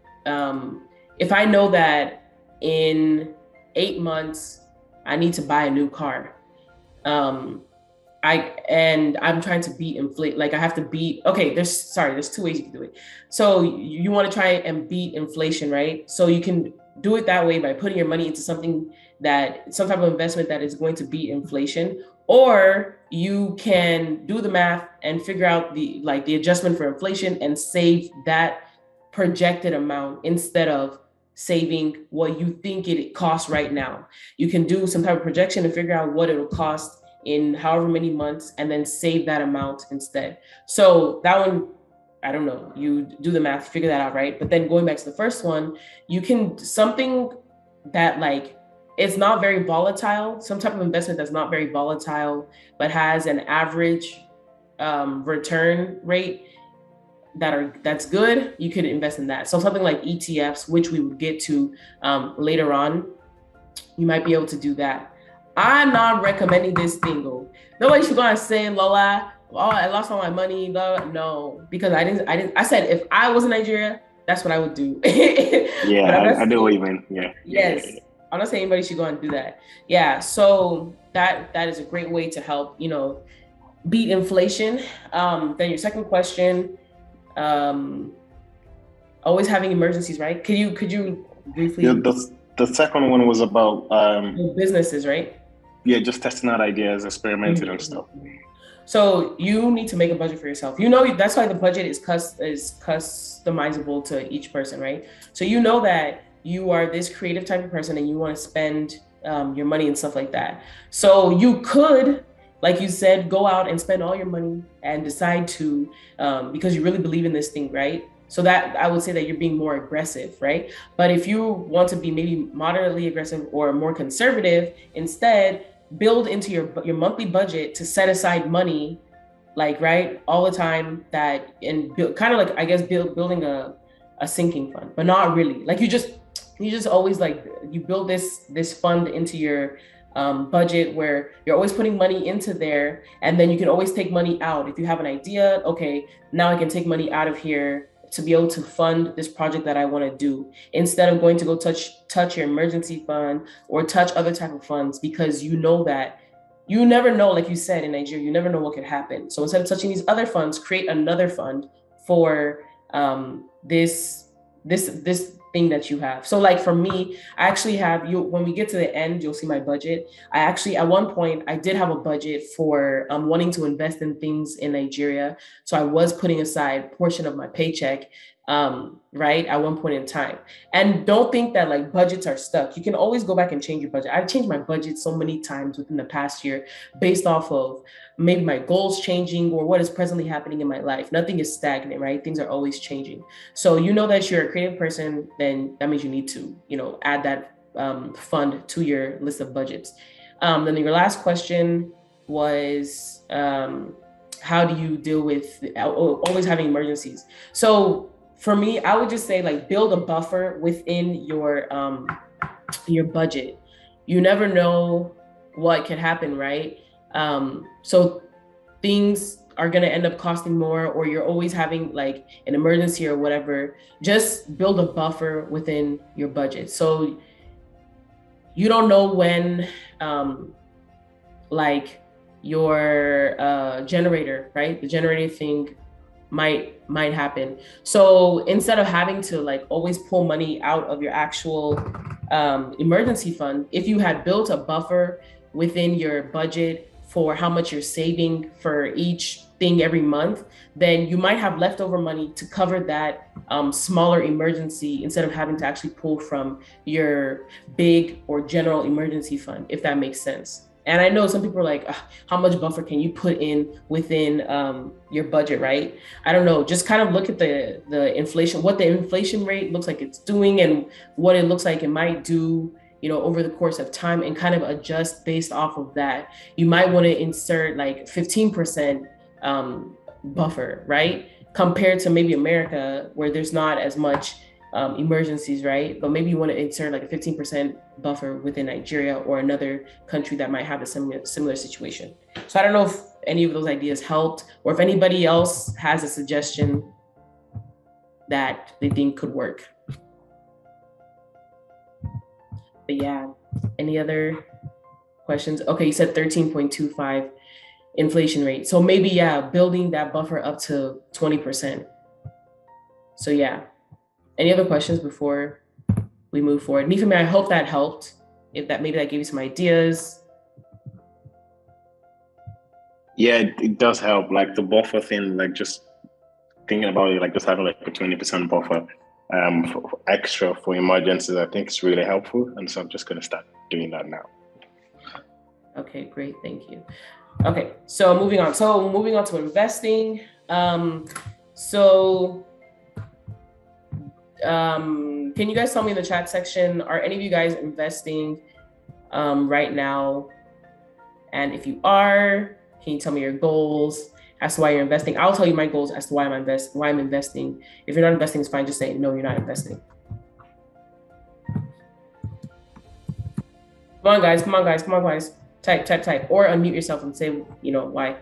if I know that in 8 months I need to buy a new car, I'm trying to beat inflation. Like I have to beat. Okay, there's 2 ways you can do it. So you want to try and beat inflation, right? So you can do it that way by putting your money into some type of investment that is going to beat inflation, or you can do the math and figure out the adjustment for inflation and save that projected amount instead of saving what you think it costs right now. You can do some type of projection and figure out what it'll cost in however many months and then save that amount instead. So that one, I don't know, you do the math, figure that out, right? But then going back to the first one, you can something that like it's not very volatile, some type of investment that's not very volatile, but has an average return rate that's good, you could invest in that. So something like ETFs, which we would get to later on, you might be able to do that. I'm not recommending this thing. Nobody should go and say, Lola, oh, I lost all my money. Blah, blah. No, because I didn't. I said if I was in Nigeria, that's what I would do.
Yeah, I know what you mean. Yeah.
Yes. Yeah. I'm not saying anybody should go and do that. Yeah. So that is a great way to help, beat inflation. Then your second question, always having emergencies, right? Could you briefly?
Yeah, the second one was about
businesses, right?
Yeah, just testing out ideas, experimenting and stuff.
So you need to make a budget for yourself. That's why the budget is customizable to each person, right? So that you are this creative type of person and you want to spend your money and stuff like that. So you could, like you said, go out and spend all your money and decide to, because you really believe in this thing, right? So that I would say that you're being more aggressive, right? But if you want to be maybe moderately aggressive or more conservative, instead build into your monthly budget to set aside money, like, right, all the time, that, and kind of like, I guess, building a sinking fund, but not really. Like you just always, like, you build this fund into your budget where you're always putting money into there, and then you can always take money out. If you have an idea, okay, now I can take money out of here to be able to fund this project that I want to do, instead of going to go touch your emergency fund or touch other type of funds, because that you never know, like you said, in Nigeria, you never know what could happen. So instead of touching these other funds, create another fund for this thing that you have. So like for me, I actually have, when we get to the end, you'll see my budget. I actually, at one point, I did have a budget for wanting to invest in things in Nigeria. So I was putting aside a portion of my paycheck, right, at one point in time. And don't think that like budgets are stuck. You can always go back and change your budget. I've changed my budget so many times within the past year based off of maybe my goals changing or what is presently happening in my life. Nothing is stagnant, right? Things are always changing. So that you're a creative person, then that means you need to, add that fund to your list of budgets. Then your last question was, how do you deal with always having emergencies? So for me, I would just say, like, build a buffer within your budget. You never know what can happen, right? So things are going to end up costing more, or you're always having like an emergency or whatever. Just build a buffer within your budget. So you don't know when, like, your generator, right? The generator thing might happen. So instead of having to like always pull money out of your actual emergency fund, if you had built a buffer within your budget for how much you're saving for each thing every month, then you might have leftover money to cover that smaller emergency, instead of having to actually pull from your big or general emergency fund, if that makes sense. And I know some people are like, how much buffer can you put in within your budget, right? I don't know, just kind of look at the inflation, what the inflation rate looks like it's doing, and what it looks like it might do, over the course of time, and kind of adjust based off of that. You might want to insert like 15% buffer, right? Compared to maybe America, where there's not as much emergencies, right? But maybe you want to insert like a 15% buffer within Nigeria or another country that might have a similar situation. So I don't know if any of those ideas helped, or if anybody else has a suggestion that they think could work. But yeah, any other questions? Okay, you said 13.25 inflation rate. So maybe, yeah, building that buffer up to 20%. So yeah, any other questions before we move forward? Nifemi, I hope that helped. If that, maybe that gave you some ideas.
Yeah, it does help. Like the buffer thing, like just thinking about it, like just having like a 20% buffer for extra for emergencies, I think it's really helpful. And so I'm just going to start doing that now.
Okay, great. Thank you. Okay, so moving on. So moving on to investing. Can you guys tell me in the chat section, are any of you guys investing right now? And if you are, can you tell me your goals as to why you're investing? I'll tell you my goals as to why I'm investing. If you're not investing, it's fine. Just say no, you're not investing. Come on, guys. Come on, guys. Come on, guys. Type, or unmute yourself and say, you know, why.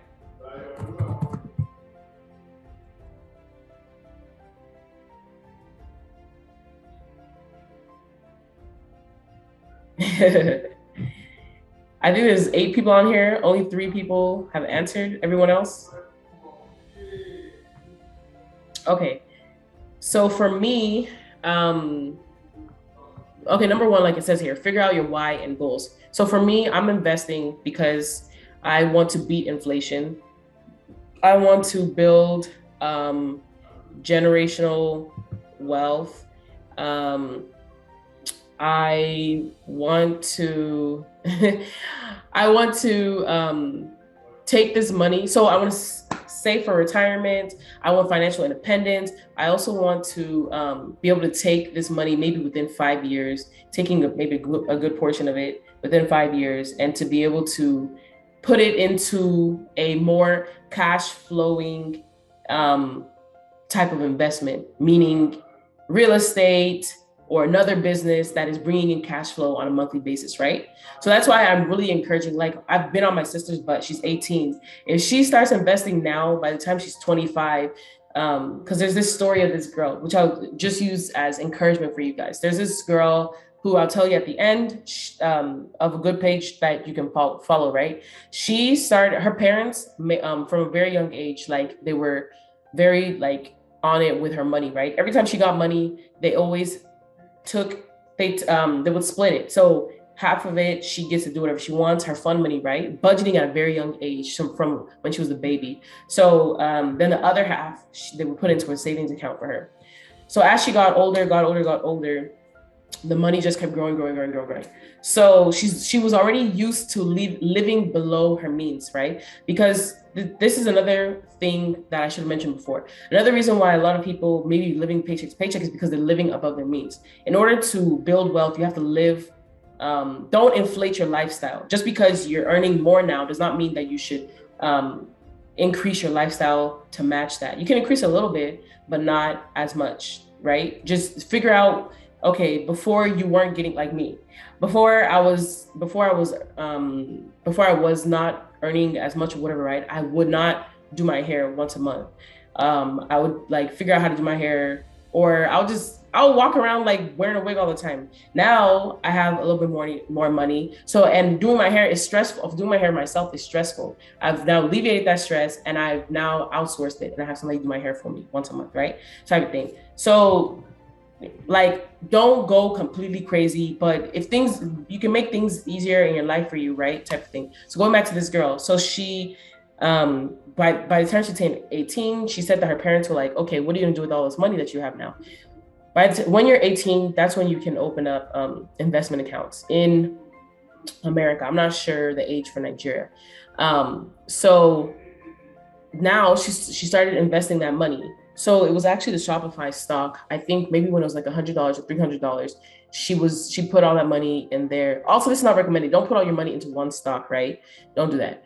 I think there's 8 people on here. Only 3 people have answered. Everyone else? Okay. So for me, okay, number 1, like it says here, figure out your why and goals. So for me, I'm investing because I want to beat inflation. I want to build generational wealth. I want to take this money. So I want to save for retirement. I want financial independence. I also want to be able to take this money maybe within 5 years, taking maybe a good portion of it within 5 years, and to be able to put it into a more cash flowing type of investment, meaning real estate or another business that is bringing in cash flow on a monthly basis, right? So that's why I'm really encouraging, like I've been on my sister's butt, she's 18. If she starts investing now, by the time she's 25, because there's this story of this girl, which I'll just use as encouragement for you guys. There's this girl who I'll tell you at the end of a good page that you can follow, right? She started, her parents from a very young age, like they were very like on it with her money, right? Every time she got money, they always they would split it. So half of it, she gets to do whatever she wants, her fun money, right? Budgeting at a very young age from when she was a baby. So then the other half, they would put into a savings account for her. So as she got older, the money just kept growing. So she was already used to living below her means, right? Because this is another thing that I should have mentioned before. Another reason why a lot of people maybe living paycheck to paycheck is because they're living above their means. In order to build wealth, you have to live. Don't inflate your lifestyle. Just because you're earning more now does not mean that you should increase your lifestyle to match that. You can increase a little bit, but not as much, right? Just figure out, okay, before you weren't getting like me. Before I was not earning as much or whatever, right? I would not do my hair once a month. I would like figure out how to do my hair, or I'll walk around like wearing a wig all the time. Now I have a little bit more money. So, and doing my hair is stressful. Doing my hair myself is stressful. I've now alleviated that stress and I've now outsourced it, and I have somebody do my hair for me once a month, right? Type of thing. So like, don't go completely crazy, but if you can make things easier in your life for you, right? Type of thing. So going back to this girl, so she, by the time she turned 18, she said that her parents were like, okay, what are you gonna do with all this money that you have now? When you're 18, that's when you can open up investment accounts in America. I'm not sure the age for Nigeria. So now she started investing that money. So it was actually the Shopify stock. I think maybe when it was like $100 or $300, she put all that money in there. Also, this is not recommended. Don't put all your money into one stock, right? Don't do that.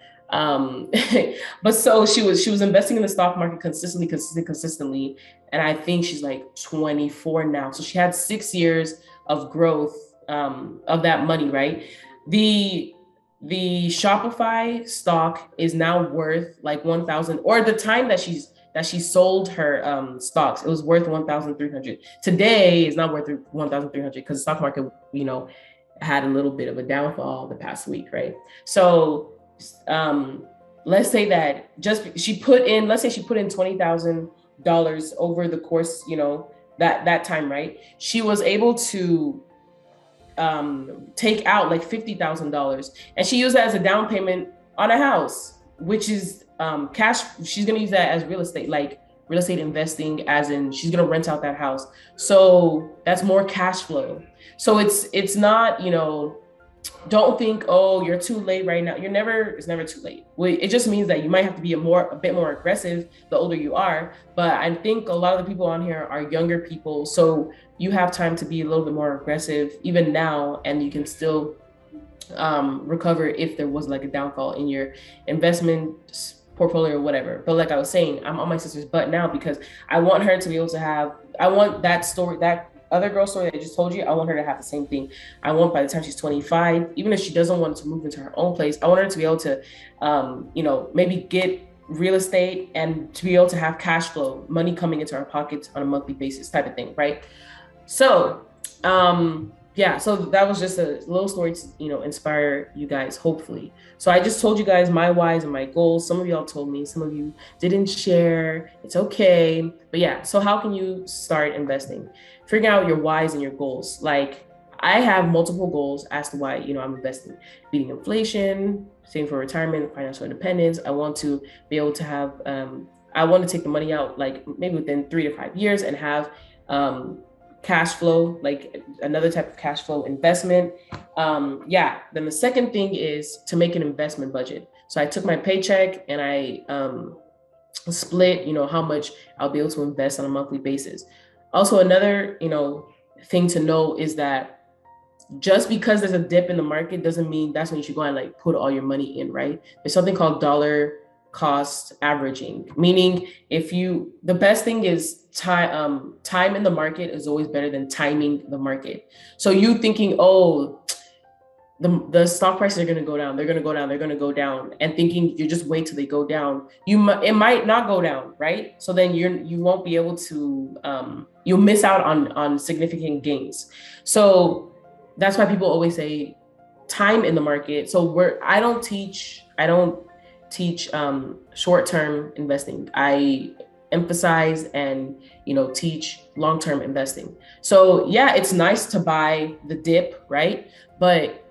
But so she was investing in the stock market consistently. And I think she's like 24 now. So she had 6 years of growth of that money, right? The Shopify stock is now worth like 1,000, or the time that she sold her stocks, it was worth 1,300. Today is not worth 1,300 because the stock market, had a little bit of a downfall the past week, right? So let's say that she put in $20,000 over the course, that time, right? She was able to take out like $50,000, and she used that as a down payment on a house, which is cash. She's going to use that as real estate investing, as in she's going to rent out that house. So that's more cash flow. So it's not, don't think, oh, you're too late right now. It's never too late. It just means that you might have to be a bit more aggressive the older you are. But I think a lot of the people on here are younger people. So you have time to be a little bit more aggressive even now, and you can still recover if there was like a downfall in your investment portfolio or whatever. But like I was saying, I'm on my sister's butt now because I want her to be able to have, I want that story, that other girl story that I just told you, I want her to have the same thing. I want by the time she's 25, even if she doesn't want to move into her own place, I want her to be able to, maybe get real estate and to be able to have cash flow, money coming into our pockets on a monthly basis type of thing, right? So, yeah, so that was just a little story to, inspire you guys, hopefully. So I just told you guys my whys and my goals. Some of y'all told me, some of you didn't share. It's okay. But yeah, so how can you start investing? Figuring out your whys and your goals. Like I have multiple goals as to why, I'm investing. Beating inflation, saving for retirement, financial independence. I want to be able to have, I want to take the money out like maybe within 3 to 5 years and have, cash flow, like another type of cash flow investment. Then the second thing is to make an investment budget. So I took my paycheck and I split, how much I'll be able to invest on a monthly basis. Also, another, thing to know is that just because there's a dip in the market doesn't mean that's when you should go and like put all your money in, right? There's something called dollar cost averaging, meaning the best thing is time in the market is always better than timing the market. So you thinking, oh, the stock prices are going to go down, they're going to go down, they're going to go down, and thinking you just wait till they go down, it might not go down, right? So then you won't be able to, you'll miss out on significant gains. So that's why people always say time in the market. So I don't teach short-term investing. I emphasize and teach long-term investing. So yeah, it's nice to buy the dip, right? But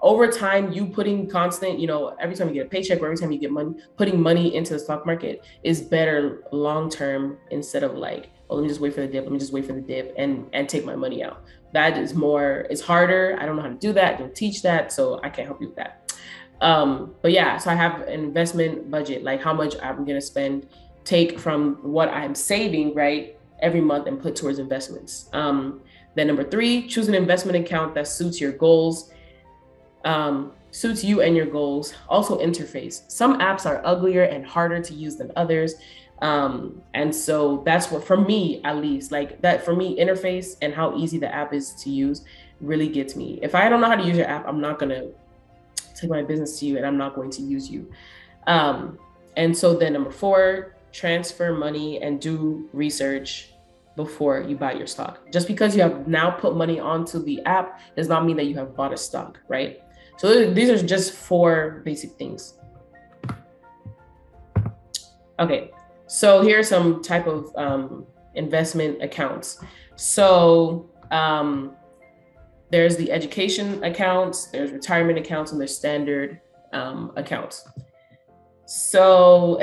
over time, you putting constant, every time you get a paycheck or every time you get money, putting money into the stock market is better long-term instead of like, oh, let me just wait for the dip. Let me just wait for the dip and take my money out. That is it's harder. I don't know how to do that. I don't teach that. So I can't help you with that. But yeah, so I have an investment budget, like how much I'm going to take from what I'm saving, right, every month and put towards investments. Then number 3, choose an investment account that suits your goals, suits you and your goals. Also interface. Some apps are uglier and harder to use than others. And so that's what, for me, at least, like that for me, interface and how easy the app is to use really gets me. If I don't know how to use your app, I'm not going to take my business to you and I'm not going to use you. And so then number 4, transfer money and do research before you buy your stock. Just because you have now put money onto the app does not mean that you have bought a stock, right? So these are just 4 basic things. Okay, so here are some type of investment accounts. So there's the education accounts, there's retirement accounts, and there's standard accounts. So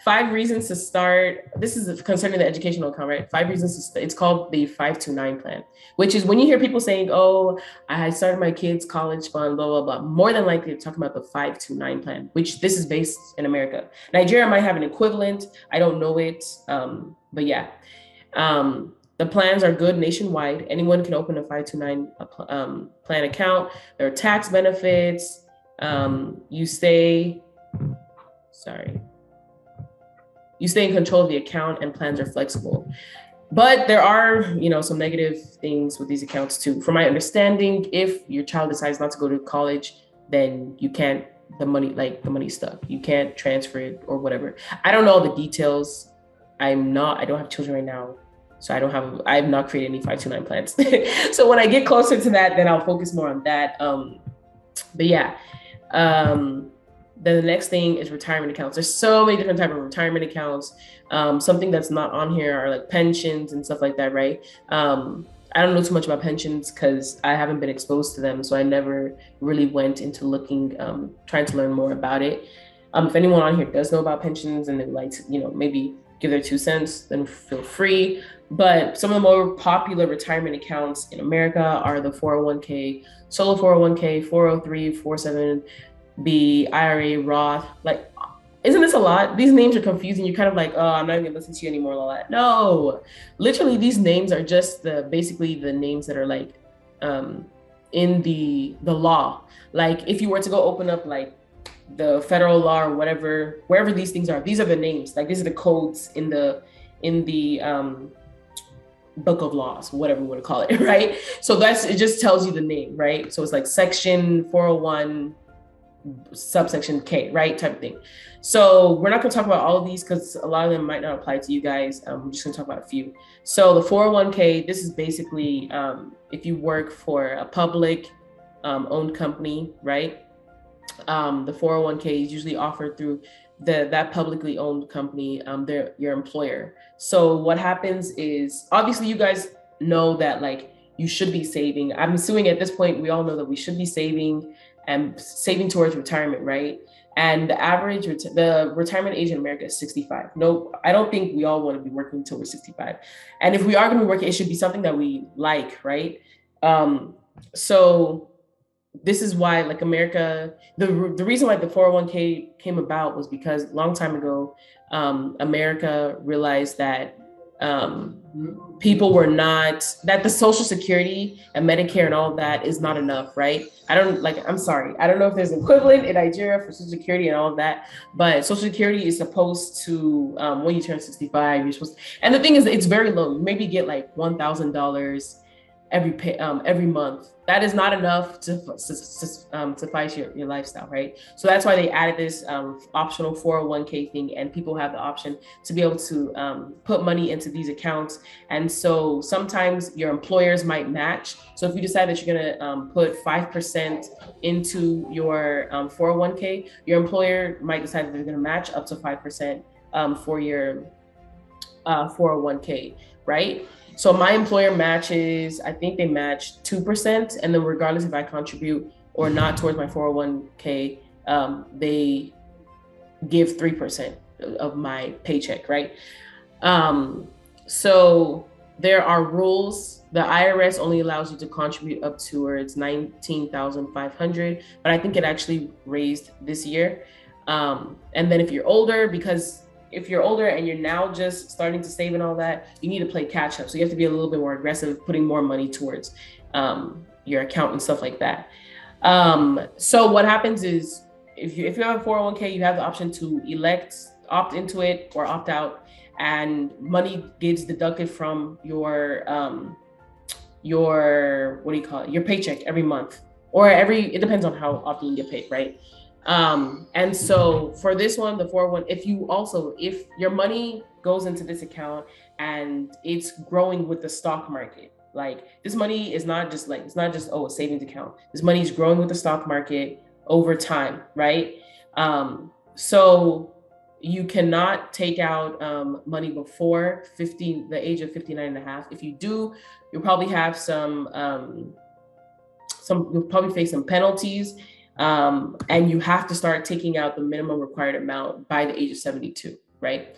5 reasons to start. This is concerning the educational account, right? 5 reasons it's called the 529 plan, which is when you hear people saying, oh, I started my kids' college fund, blah, blah, blah. More than likely they're talking about the 529 plan, which this is based in America. Nigeria might have an equivalent. I don't know it. But yeah. The plans are good nationwide. Anyone can open a 529 plan account. There are tax benefits. You stay in control of the account and plans are flexible. But there are, some negative things with these accounts too. From my understanding, if your child decides not to go to college, then you can't, the money's stuck. You can't transfer it or whatever. I don't know all the details. I don't have children right now. So I have not created any 529 plans. So when I get closer to that, then I'll focus more on that. But yeah. Then the next thing is retirement accounts. There's so many different types of retirement accounts. Something that's not on here are like pensions and stuff like that, right? I don't know too much about pensions because I haven't been exposed to them. So I never really went into looking, trying to learn more about it. If anyone on here does know about pensions and they'd like to, maybe give their 2 cents, then feel free. But some of the more popular retirement accounts in America are the 401k, solo 401k, 403, 47B, IRA, Roth. Like, isn't this a lot? These names are confusing. You're kind of like, oh, I'm not even gonna listen to you anymore, Lola. No, literally, these names are just basically the names that are like in the law. Like, if you were to go open up like the federal law or whatever, wherever these things are, these are the names. Like, these are the codes in the book of laws, whatever we want to call it, right? So it just tells you the name, right? So it's like section 401 subsection K, right? Type of thing. So we're not going to talk about all of these because a lot of them might not apply to you guys. We're just going to talk about a few. So the 401k, this is basically if you work for a public owned company, right? The 401k is usually offered through that publicly owned company, your employer. So what happens is, obviously you guys know that like you should be saving. I'm assuming at this point we all know that we should be saving and saving towards retirement, right? And the average the retirement age in America is 65. No, I don't think we all want to be working until we're 65. And if we are going to be working, it should be something that we like, right? So this is why, like, America, the reason why the 401k came about was because a long time ago, America realized that people were not, that the Social Security and Medicare and all of that is not enough, right? I'm sorry, I don't know if there's an equivalent in Nigeria for Social Security and all of that, but Social Security is supposed to, when you turn 65, you're supposed to, and the thing is, it's very low. You maybe get like $1,000 every month. That is not enough to suffice your lifestyle, right? So that's why they added this optional 401k thing, and people have the option to be able to put money into these accounts. And so sometimes your employers might match. So if you decide that you're gonna put 5% into your 401k, your employer might decide that they're gonna match up to 5% for your 401k, right? So my employer matches, I think they match 2%. And then regardless if I contribute or not towards my 401k, they give 3% of my paycheck, right? So there are rules. The IRS only allows you to contribute up towards $19,500, but I think it actually raised this year. And then if you're older, because if you're older and you're now just starting to save and all that, you need to play catch up. So you have to be a little bit more aggressive, putting more money towards your account and stuff like that. So what happens is, if you have a 401k, you have the option to opt into it or opt out, and money gets deducted from your what do you call it? Your paycheck every month, or it depends on how often you get paid, right? And so for this one, the 401, if your money goes into this account and it's growing with the stock market, like this money is not just it's not just, a savings account. This money is growing with the stock market over time, right? So you cannot take out money before the age of 59 and a half. If you do, you'll probably have you'll probably face some penalties. And you have to start taking out the minimum required amount by the age of 72, right?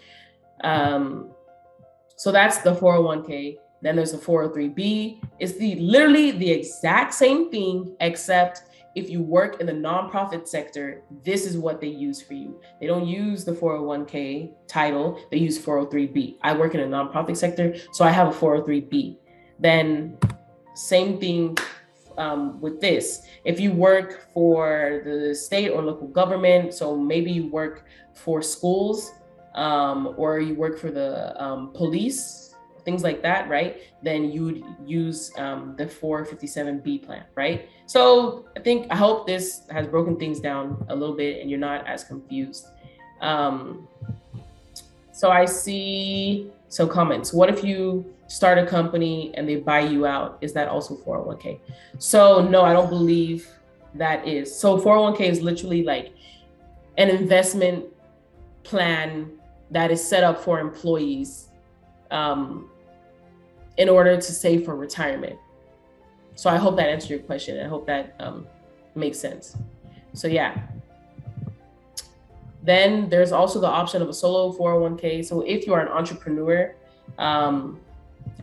So that's the 401k. Then there's the 403b. It's literally the exact same thing, except if you work in the nonprofit sector, this is what they use for you. They don't use the 401k title, they use 403b. I work in a nonprofit sector, so I have a 403b. Then same thing with this. If you work for the state or local government, so maybe you work for schools or you work for the police, things like that, right? Then you would use the 457B plan, right? So I hope this has broken things down a little bit and you're not as confused. So I see comments. What if you start a company and they buy you out? Is that also 401k? So no, I don't believe that is. So 401k is literally like an investment plan that is set up for employees in order to save for retirement. So I hope that answered your question. I hope that makes sense. So yeah. Then there's also the option of a solo 401k. So if you are an entrepreneur,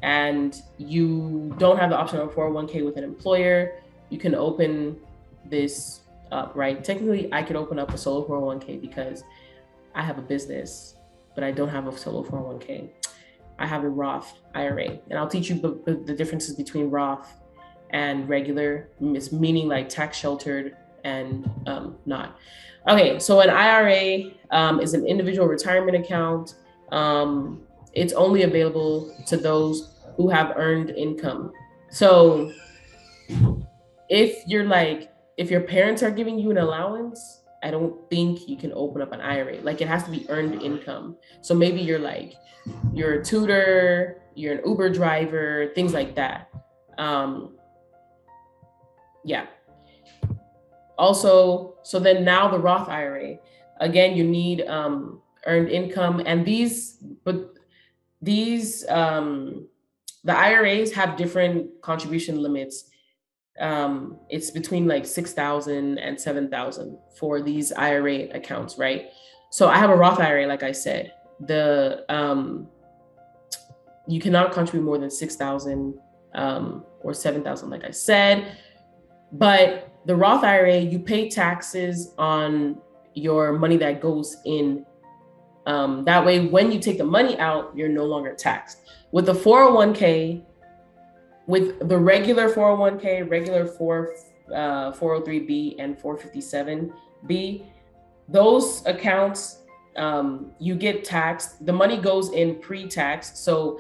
and you don't have the option of 401k with an employer, you can open this up, right? Technically, I could open up a solo 401k because I have a business, but I don't have a solo 401k. I have a Roth IRA, and I'll teach you the differences between Roth and regular, meaning like tax sheltered and not. Okay, so an IRA is an individual retirement account. It's only available to those who have earned income. So if your parents are giving you an allowance, I don't think you can open up an IRA. Like, it has to be earned income. So maybe you're a tutor, you're an Uber driver, things like that. Yeah. Also, so then now the Roth IRA, again, you need earned income, and the IRAs have different contribution limits. It's between like 6,000 and 7,000 for these IRA accounts, right? So I have a Roth IRA, like I said. You cannot contribute more than 6,000 or 7,000, like I said. But the Roth IRA, you pay taxes on your money that goes in. That way, when you take the money out, you're no longer taxed. With the 401k, with the regular 401k, regular 403b and 457b, those accounts, you get taxed. The money goes in pre-tax, so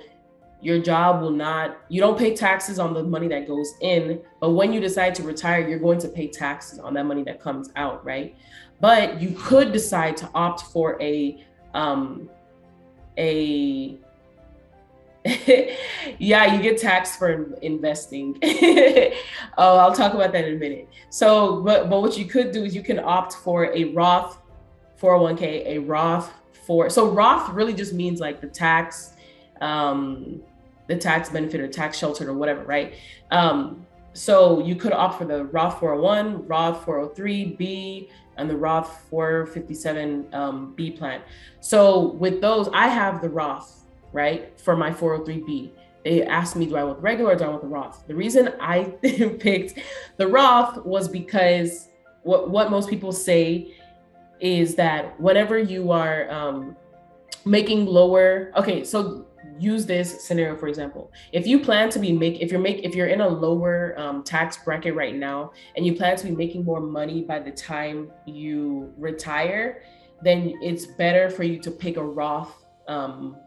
your job will not, you don't pay taxes on the money that goes in, but when you decide to retire, you're going to pay taxes on that money that comes out, right? But you could decide to opt for yeah, you get taxed for investing. Oh, I'll talk about that in a minute. So, but what you could do is you can opt for a Roth 401k, a Roth so Roth really just means like the tax benefit or tax sheltered or whatever, right? So you could opt for the Roth 401, Roth 403b, and the Roth 457b plan. So with those, I have the Roth, right, for my 403b. They asked me, do I want the regular or do I want the Roth? The reason I picked the Roth was because what most people say is that whenever you are making lower, okay, so use this scenario, for example. If you plan to if you're in a lower tax bracket right now and you plan to be making more money by the time you retire, then it's better for you to pick a Roth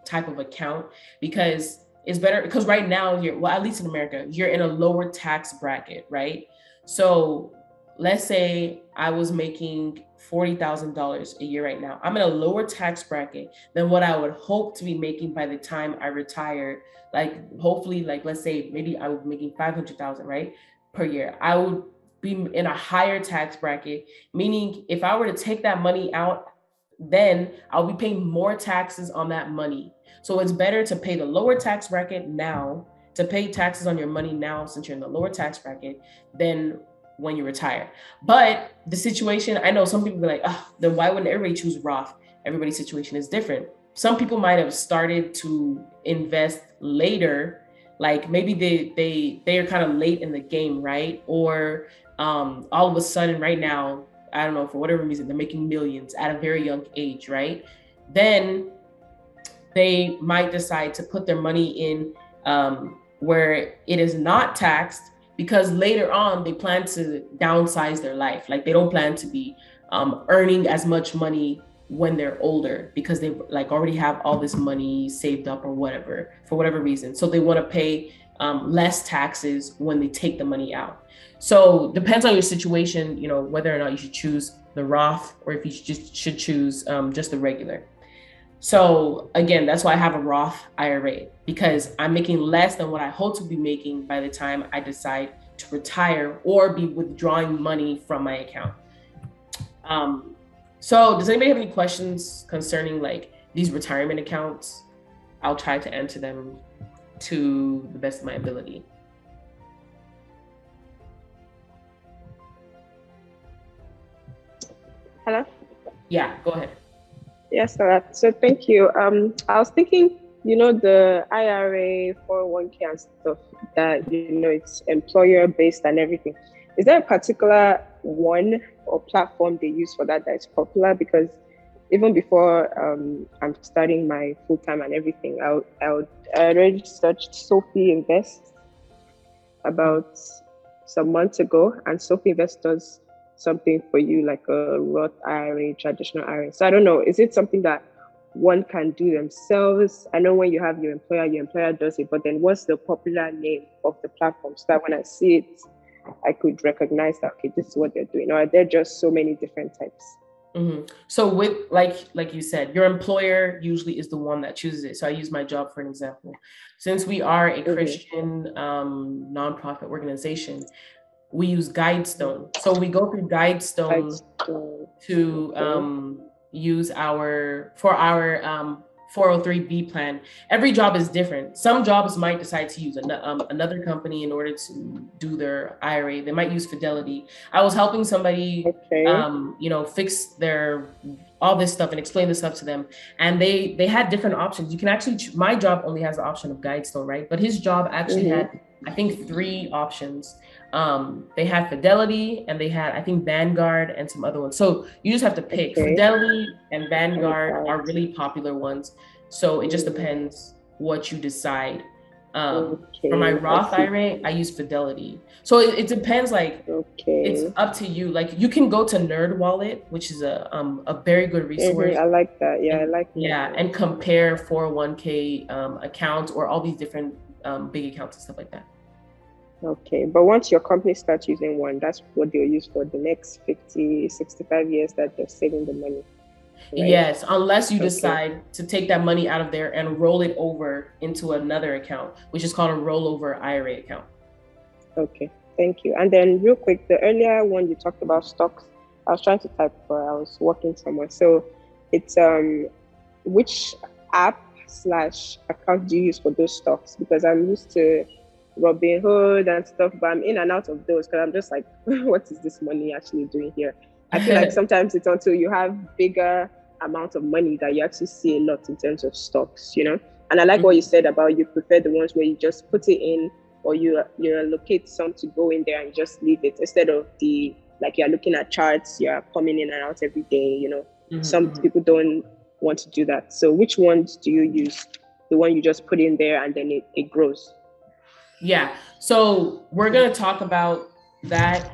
type of account, because it's better, because right now at least in America, you're in a lower tax bracket, right? So let's say I was making $40,000 a year right now. I'm in a lower tax bracket than what I would hope to be making by the time I retire. Like, hopefully, like, let's say maybe I was making 500,000, right, per year. I would be in a higher tax bracket, meaning if I were to take that money out, then I'll be paying more taxes on that money. So it's better to pay the lower tax bracket now, to pay taxes on your money now since you're in the lower tax bracket, than when you retire. But the situation, I know some people be like, oh, then why wouldn't everybody choose Roth? Everybody's situation is different. Some people might have started to invest later, like maybe they are kind of late in the game, right? Or all of a sudden right now, I don't know, for whatever reason, they're making millions at a very young age, right? Then they might decide to put their money in where it is not taxed, because later on they plan to downsize their life. Like, they don't plan to be earning as much money when they're older, because they like already have all this money saved up or whatever, for whatever reason. So they want to pay less taxes when they take the money out. So depends on your situation, you know, whether or not you should choose the Roth or if you should choose just the regular. So again, that's why I have a Roth IRA, because I'm making less than what I hope to be making by the time I decide to retire or be withdrawing money from my account. So does anybody have any questions concerning like these retirement accounts? I'll try to answer them to the best of my ability.
Hello?
Yeah, go ahead.
Yes, so thank you. I was thinking the IRA, 401k and stuff that, it's employer based and everything. Is there a particular one or platform they use for that is popular? Because even before I'm starting my full time and everything, I already searched Sophie Invest about some months ago, and Sophie Invest does something for you like a Roth IRA, traditional IRA. So I don't know, is it something that one can do themselves? I know when you have your employer does it, but then what's the popular name of the platform so that when I see it, I could recognize that, okay, this is what they're doing? Or are there just so many different types?
Mm-hmm. So with like you said, your employer usually is the one that chooses it. So I use my job for an example. Since we are a Christian nonprofit organization, we use Guidestone. So we go through Guidestone to use our 403B plan. Every job is different. Some jobs might decide to use another company in order to do their IRA. They might use Fidelity. I was helping somebody, fix their all this stuff and explain this stuff to them, and they had different options. You can actually my job only has the option of Guidestone, right? But his job actually had, I think, 3 options. They had Fidelity, and they had, I think, Vanguard and some other ones. So you just have to pick. Fidelity and Vanguard are really popular ones. So it just depends what you decide. For my Roth IRA, I use Fidelity. So it depends, it's up to you. Like, you can go to NerdWallet, which is a very good resource.
I like that. Yeah, I like that.
Yeah, and compare 401k accounts or all these different big accounts and stuff like that.
Okay, but once your company starts using one, that's what they'll use for the next 50, 65 years that they're saving the money. Right?
Yes, unless you decide to take that money out of there and roll it over into another account, which is called a rollover IRA account.
Okay, thank you. And then real quick, the earlier one you talked about stocks, I was trying to type for, I was working somewhere. So it's which app/account do you use for those stocks? Because I'm used to Robinhood and stuff, but I'm in and out of those because I'm just like, what is this money actually doing here? I feel like sometimes it's until you have bigger amount of money that you actually see a lot in terms of stocks, And I like what you said about you prefer the ones where you just put it in, or you allocate some to go in there and just leave it, instead of you're looking at charts, you're coming in and out every day, Some people don't want to do that. So which ones do you use? The one you just put in there and then it grows?
Yeah, so we're going to talk about that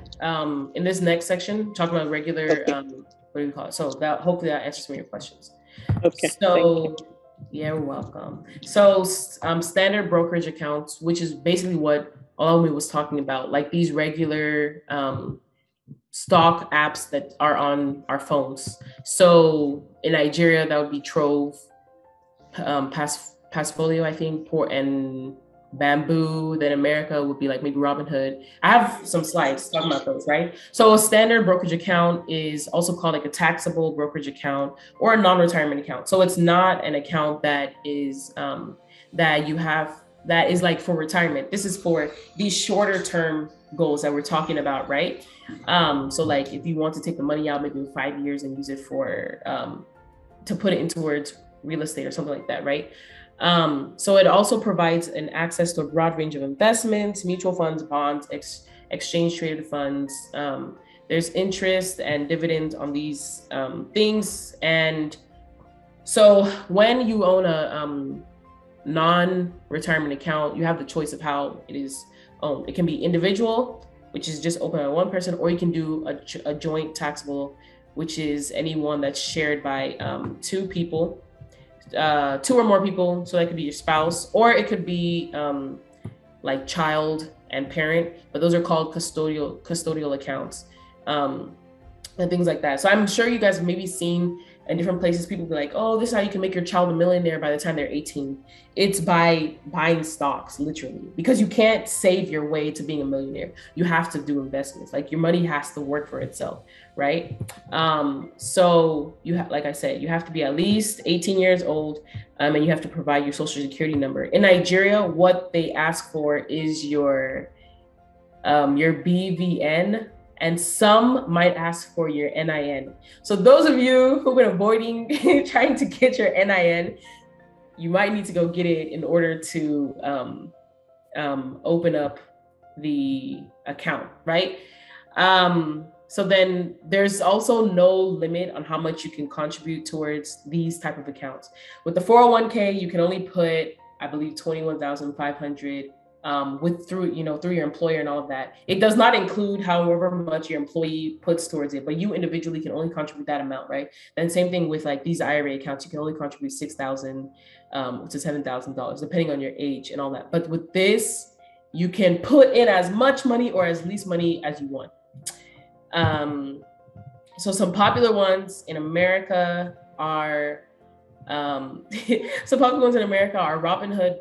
in this next section, talk about regular, what do you call it? So that hopefully that answers some of your questions.
Okay.
So yeah, you're welcome. So standard brokerage accounts, which is basically what Olami was talking about, like these regular stock apps that are on our phones. So in Nigeria, that would be Trove, Passfolio, I think, and Bamboo. Then America would be like maybe Robinhood. I have some slides talking about those, right? So a standard brokerage account is also called like a taxable brokerage account or a non-retirement account. So it's not an account that is that is like for retirement. This is for these shorter term goals that we're talking about, right? So like if you want to take the money out maybe in 5 years and use it for to put it in towards real estate or something like that, right? So it also provides an access to a broad range of investments, mutual funds, bonds, exchange traded funds. There's interest and dividends on these things. And so when you own a non-retirement account, you have the choice of how it is owned. It can be individual, which is just open by one person, or you can do a joint taxable, which is anyone that's shared by 2 people. 2 or more people, so that could be your spouse, or it could be like child and parent, but those are called custodial accounts, and things like that. So I'm sure you guys have maybe seen in different places people be like, oh, this is how you can make your child a millionaire by the time they're 18. It's by buying stocks, literally, because you can't save your way to being a millionaire. You have to do investments. Like your money has to work for itself, right? So like I said, you have to be at least 18 years old, and you have to provide your social security number. In Nigeria, what they ask for is your BVN, and some might ask for your NIN. So those of you who've been avoiding trying to get your NIN, you might need to go get it in order to open up the account, right? So then there's also no limit on how much you can contribute towards these type of accounts. With the 401k, you can only put, I believe, 21,500 through your employer and all of that. It does not include however much your employee puts towards it, but you individually can only contribute that amount, right? Then same thing with like these IRA accounts, you can only contribute $6,000 to $7,000 depending on your age and all that. But with this, you can put in as much money or as least money as you want. So some popular ones in America are Robinhood,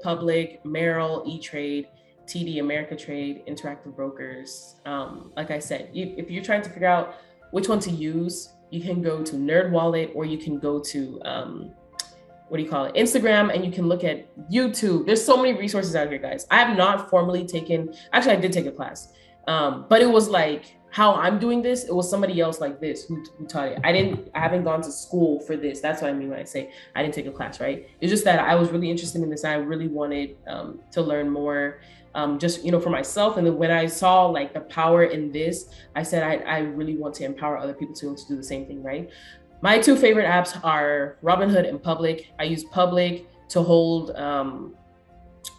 Public, Merrill, E-Trade, TD Ameritrade, Interactive Brokers. Like I said, if you're trying to figure out which one to use, you can go to NerdWallet, or you can go to Instagram, and you can look at YouTube. There's so many resources out here, guys. I have not formally taken, actually I did take a class, but it was like how I'm doing this, it was somebody else like this who taught it. I haven't gone to school for this. That's what I mean when I say I didn't take a class, right? It's just that I was really interested in this. I really wanted to learn more, just, for myself. And then when I saw like the power in this, I said, I really want to empower other people to do the same thing, right? My two favorite apps are Robinhood and Public. I use Public to hold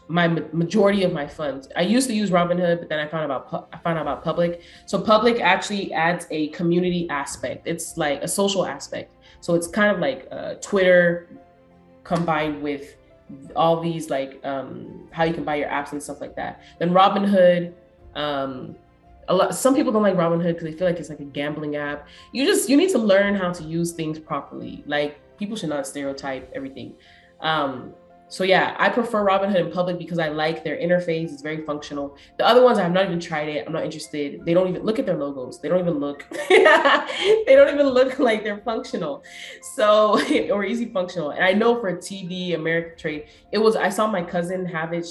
my majority of my funds. I used to use Robinhood, but then I found out about Public. So Public actually adds a community aspect. It's like a social aspect. So it's kind of like Twitter combined with all these like how you can buy your apps and stuff like that. Then Robinhood, some people don't like Robinhood because they feel like it's like a gambling app. You need to learn how to use things properly. Like, people should not stereotype everything. So yeah, I prefer Robinhood and Public because I like their interface. It's very functional. The other ones, I have not even tried it. I'm not interested. They don't even look at their logos. They don't even look, they don't even look like they're functional. So, or easy functional. And I know for TD Ameritrade, I saw my cousin have it.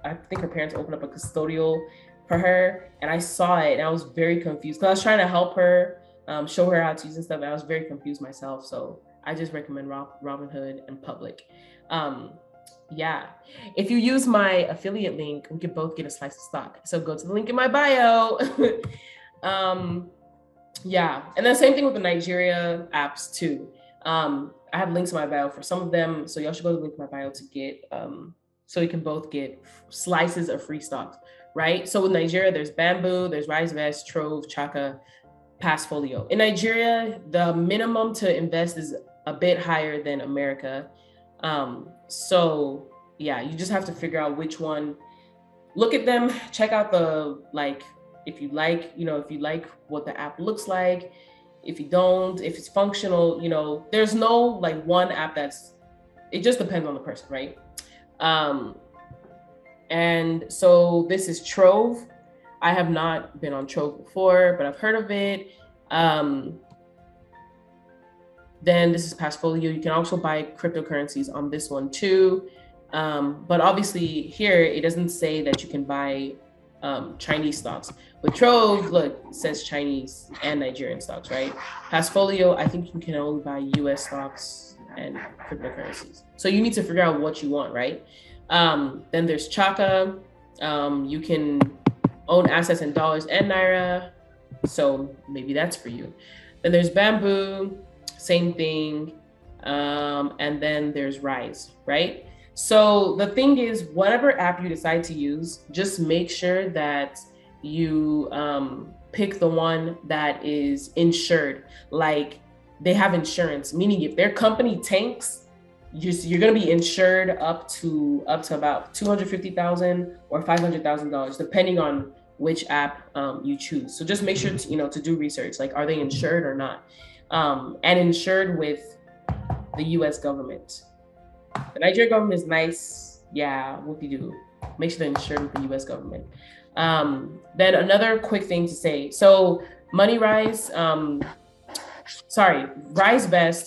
I think her parents opened up a custodial for her, and I saw it and I was very confused because I was trying to help her, show her how to use and stuff. And I was very confused myself. So I just recommend Robinhood and Public. Yeah, if you use my affiliate link, we can both get a slice of stock. So go to the link in my bio. Yeah, and then same thing with the Nigeria apps too. I have links in my bio for some of them, so y'all should go to the link in my bio to get so you can both get slices of free stocks, right? So with Nigeria, there's Bamboo, there's RiseVest, Trove, Chaka, Passfolio. In Nigeria, the minimum to invest is a bit higher than America. So yeah, you just have to figure out which one. Look at them, check out if you like what the app looks like. If you don't, if it's functional, there's no like one app it just depends on the person, right? And so this is Trove. I have not been on Trove before, but I've heard of it. Then this is Passfolio. You can also buy cryptocurrencies on this one too. But obviously here, it doesn't say that you can buy Chinese stocks. With Trove, look, it says Chinese and Nigerian stocks, right? Passfolio, I think you can only buy US stocks and cryptocurrencies. So you need to figure out what you want, right? Then there's Chaka. You can own assets in dollars and Naira. So maybe that's for you. Then there's Bamboo. Same thing. And then there's Rise, right? So the thing is, whatever app you decide to use, just make sure that you pick the one that is insured. Like, they have insurance, meaning if their company tanks, you're going to be insured up to about $250,000 or $500,000, depending on which app you choose. So just make sure to do research. Like, are they insured or not? And insured with the US government. The Nigerian government is nice. Yeah, whoop-de-doo. Make sure they're insured with the US government. Then another quick thing to say. So RiseVest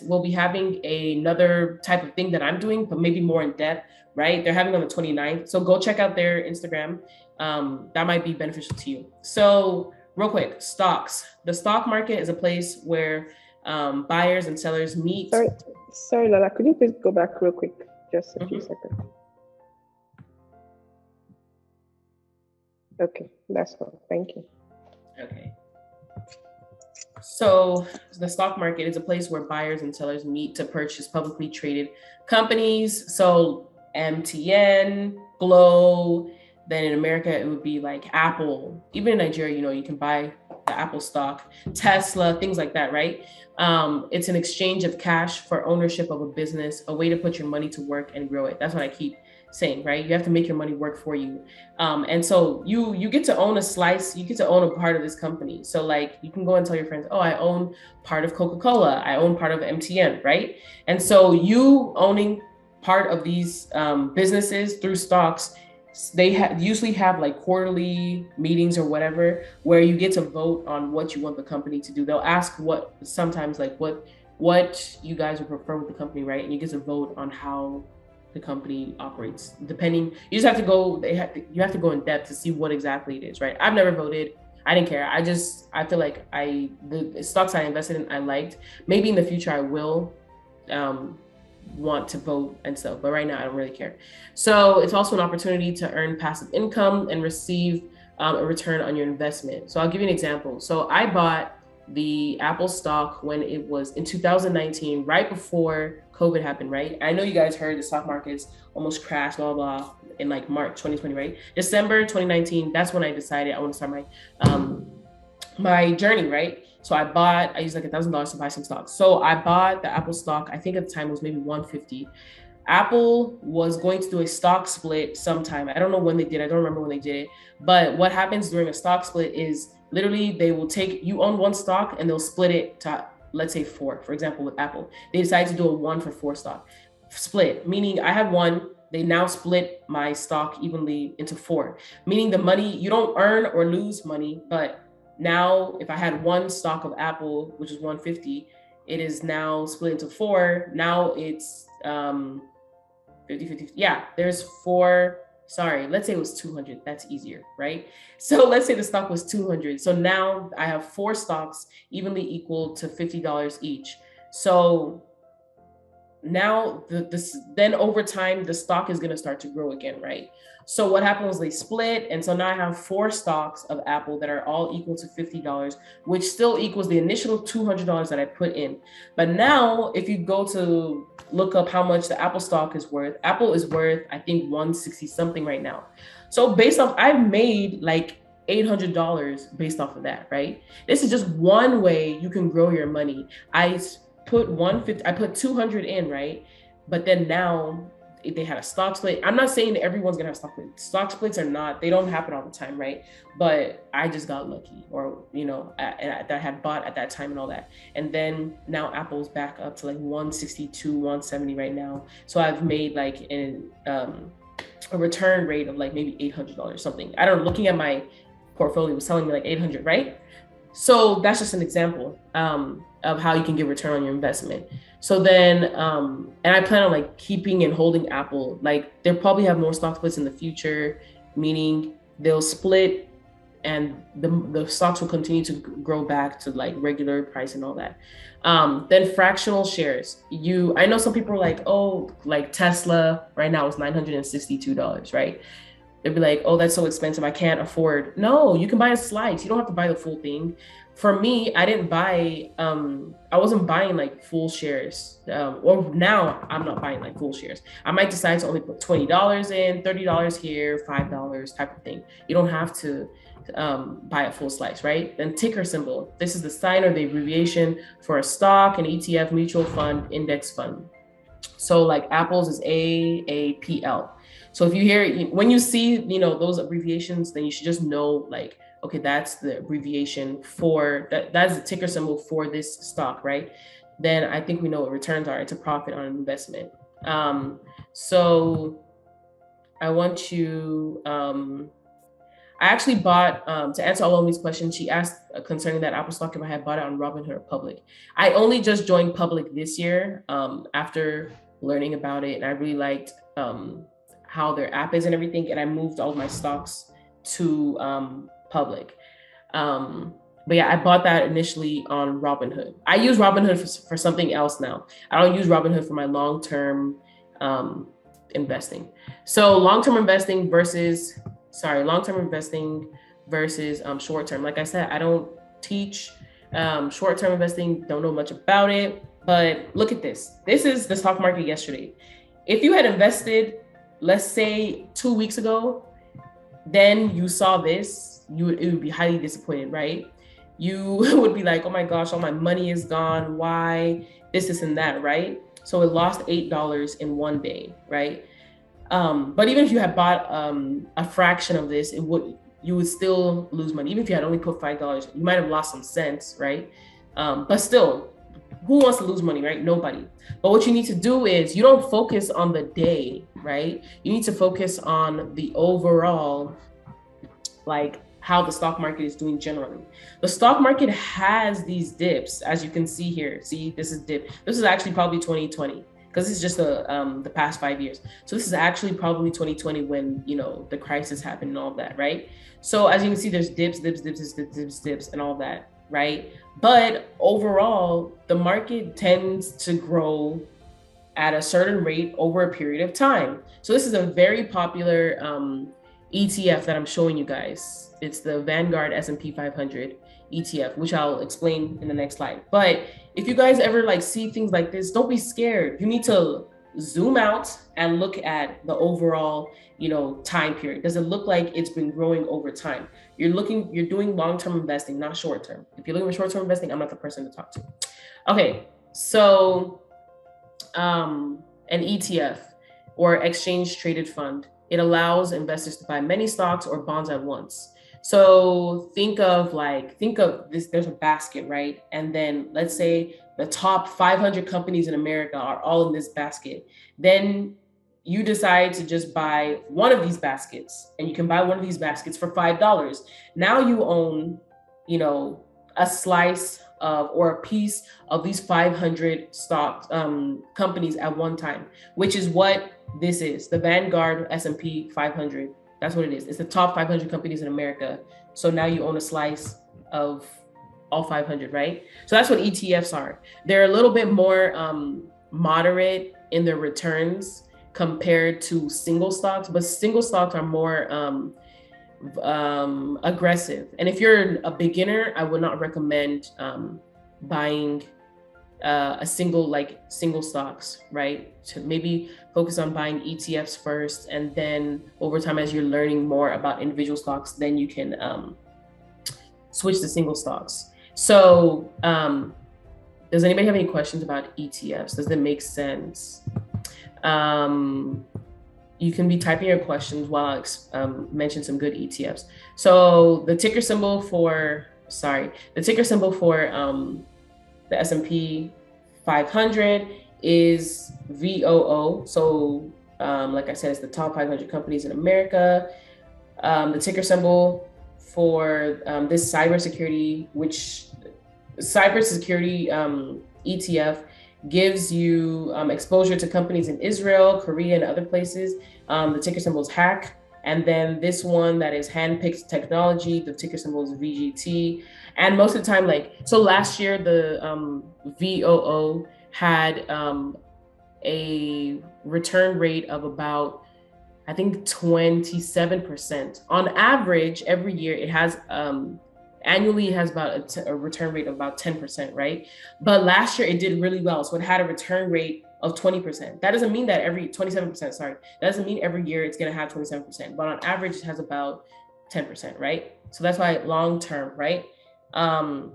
will be having another type of thing that I'm doing, but maybe more in depth, right? They're having on the 29th. So go check out their Instagram. That might be beneficial to you. So real quick, stocks. The stock market is a place where buyers and sellers meet.
Sorry, Lola, could you please go back real quick? Just a few seconds. Okay, that's all. Thank you.
Okay. So the stock market is a place where buyers and sellers meet to purchase publicly traded companies. So MTN, Glow, then in America, it would be like Apple. Even in Nigeria, you can buy the Apple stock, Tesla, things like that, right? It's an exchange of cash for ownership of a business, a way to put your money to work and grow it. That's what I keep saying, right? You have to make your money work for you. And so you get to own a slice, you get to own a part of this company. So like you can go and tell your friends, oh, I own part of Coca-Cola, I own part of MTN, right? And so you owning part of these businesses through stocks, they usually have like quarterly meetings or whatever, where you get to vote on what you want the company to do. They'll ask what you guys would prefer with the company, right? And you get to vote on how the company operates. Depending, you just have to go. You have to go in depth to see what exactly it is, right? I've never voted. I didn't care. I feel like the stocks I invested in, I liked. Maybe in the future I will want to vote and stuff, but right now I don't really care. So it's also an opportunity to earn passive income and receive a return on your investment. So I'll give you an example. So I bought the Apple stock when it was in 2019, right before COVID happened, right? I know you guys heard the stock markets almost crashed, blah, blah, in like March 2020, right? December 2019, that's when I decided I want to start my journey, right? So I used like $1,000 to buy some stocks. So I bought the Apple stock, I think at the time it was maybe 150. Apple was going to do a stock split sometime. I don't know when they did. I don't remember when they did it. But what happens during a stock split is literally they will you own one stock and they'll split it to, let's say 4, for example, with Apple. They decided to do a 1-for-4 stock split, meaning I had 1. They now split my stock evenly into 4, meaning the money, you don't earn or lose money. But now if I had 1 stock of Apple, which is 150, it is now split into 4. Now it's 50. Yeah, there's 4. Sorry, let's say it was 200. That's easier, right? So let's say the stock was 200. So now I have 4 stocks evenly equal to $50 each. So now then over time, the stock is going to start to grow again, right? So what happened was they split. And so now I have 4 stocks of Apple that are all equal to $50, which still equals the initial $200 that I put in. But now if you go to look up how much the Apple stock is worth, Apple is worth, I think 160 something right now. So based off, I've made like $800 based off of that, right? This is just one way you can grow your money. I put 200 in, right? But then now they had a stock split. I'm not saying that everyone's gonna have stock splits. Stock splits they don't happen all the time, right? But I just got lucky, or that I had bought at that time and all that. And then now Apple's back up to like 162, 170 right now. So I've made like a return rate of like maybe $800 something. I don't know, looking at my portfolio was telling me like 800, right? So that's just an example of how you can get return on your investment. So then, and I plan on like keeping and holding Apple. Like they'll probably have more stock splits in the future, meaning they'll split and the stocks will continue to grow back to like regular price and all that. Then fractional shares. I know some people are like, oh, like Tesla right now is $962, right? They'd be like, oh, that's so expensive, I can't afford. No, you can buy a slice. You don't have to buy the full thing. For me, I didn't buy, I wasn't buying like full shares. Or now I'm not buying like full shares. I might decide to only put $20 in, $30 here, $5 type of thing. You don't have to buy a full slice, right? Then ticker symbol. This is the sign or the abbreviation for a stock, an ETF, mutual fund, index fund. So like Apple's is AAPL. So if you hear, when you see, those abbreviations, then you should just know like, okay, that's the abbreviation for that's the ticker symbol for this stock, right? Then I think we know what returns are. It's a profit on an investment. So I want you, I actually bought, to answer all of these questions, she asked concerning that Apple stock if I had bought it on Robinhood or Public. I only just joined Public this year after learning about it. And I really liked how their app is and everything. And I moved all of my stocks to Public. But yeah, I bought that initially on Robinhood. I use Robinhood for something else now. I don't use Robinhood for my long-term investing. So long-term investing versus short-term. Like I said, I don't teach short-term investing, don't know much about it, but look at this. This is the stock market yesterday. If you had invested, let's say 2 weeks ago, then you saw this, it would be highly disappointed, right? You would be like, oh my gosh, all my money is gone. Why? This, and that, right? So it lost $8 in one day, right? But even if you had bought a fraction of this, you would still lose money. Even if you had only put $5, you might have lost some cents, right? But still, who wants to lose money, right? Nobody. But what you need to do is you don't focus on the day, right? You need to focus on the overall, like how the stock market is doing generally. The stock market has these dips, as you can see here. See, this is dip. This is actually probably 2020 because this is just the past 5 years. So this is actually probably 2020 when, you know, the crisis happened and all that, right? So as you can see, there's dips, and all that, right? But overall, the market tends to grow at a certain rate over a period of time. So this is a very popular ETF that I'm showing you guys. It's the Vanguard S&P 500 ETF, which I'll explain in the next slide. But if you guys ever like see things like this, don't be scared. You need to zoom out and look at the overall, you know, time period. Does it look like it's been growing over time? You're doing long-term investing, not short-term. If you're looking for short-term investing, I'm not the person to talk to. Okay, so an ETF or exchange traded fund, it allows investors to buy many stocks or bonds at once. So think of this, there's a basket, right? And then let's say the top 500 companies in America are all in this basket. Then you decide to just buy one of these baskets, and you can buy one of these baskets for $5. Now you own, you know, a slice of or a piece of these 500 stock companies at one time, which is what this is, the Vanguard S&P 500. That's what it is. It's the top 500 companies in America. So now you own a slice of all 500, right? So that's what ETFs are. They're a little bit more moderate in their returns compared to single stocks, but single stocks are more aggressive. And if you're a beginner, I would not recommend buying single stocks, right? To maybe focus on buying ETFs first, and then over time, as you're learning more about individual stocks, then you can switch to single stocks. So does anybody have any questions about ETFs? Does it make sense? You can be typing your questions while I mention some good ETFs. So the ticker symbol for the S&P 500 is VOO. So like I said, it's the top 500 companies in America. The ticker symbol for this cybersecurity ETF gives you exposure to companies in Israel, Korea, and other places. The ticker symbol is HACK. And then this one that is handpicked technology, the ticker symbol is VGT. And most of the time, so last year, the VOO had a return rate of about, I think, 27%. On average, every year it has, annually it has about a return rate of about 10%, right? But last year it did really well. So it had a return rate of 20%. That doesn't mean that 27%, sorry. That doesn't mean every year it's gonna have 27%, but on average it has about 10%, right? So that's why long-term, right? So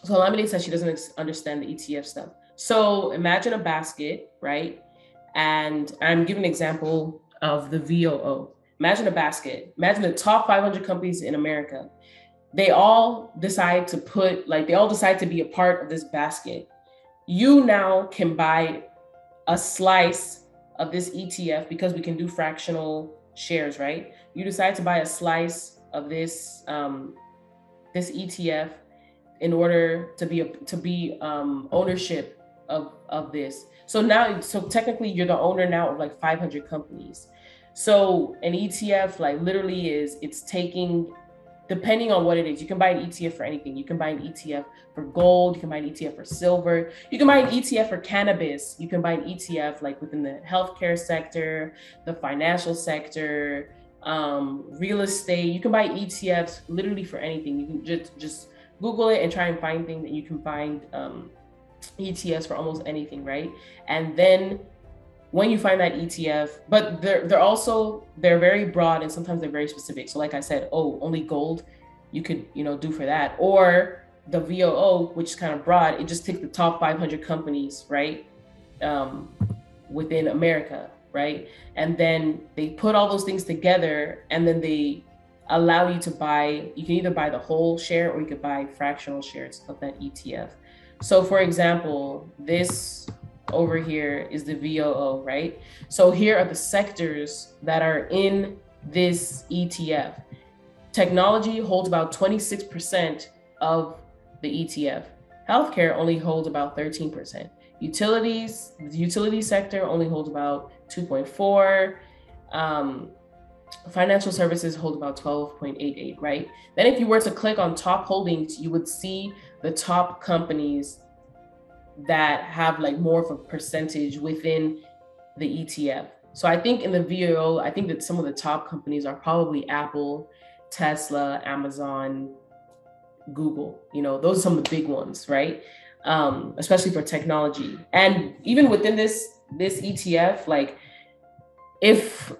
Lamine says she doesn't understand the ETF stuff. So imagine a basket, right? And I'm giving an example of the VOO. Imagine a basket. Imagine the top 500 companies in America. They all decide to be a part of this basket. You now can buy a slice of this ETF because we can do fractional shares, right? You decide to buy a slice of this this ETF in order to be ownership of this. So technically you're the owner now of like 500 companies. So an ETF literally it's taking depending on what it is. You can buy an ETF for anything. You can buy an ETF for gold. You can buy an ETF for silver. You can buy an ETF for cannabis. You can buy an ETF like within the healthcare sector, the financial sector, real estate. You can buy ETFs literally for anything. You can just Google it and try and find things that you can find ETFs for almost anything, right? And then when you find that ETF, but they're very broad and sometimes they're very specific. So like I said, only gold you could, do for that. Or the VOO, which is kind of broad, it just takes the top 500 companies, right? Within America, right? And then they put all those things together and then they allow you to buy, you can either buy the whole share or you could buy fractional shares of that ETF. So for example, this over here is the VOO, right? So here are the sectors that are in this ETF. Technology holds about 26% of the ETF. Healthcare only holds about 13%. Utilities, the utility sector only holds about 2.4. Financial services hold about 12.88, right? Then if you were to click on top holdings, you would see the top companies that have like more of a percentage within the ETF. So I think in the VOO, I think that some of the top companies are probably Apple, Tesla, Amazon, Google. Those are some of the big ones, right? Especially for technology. And even within this ETF, like if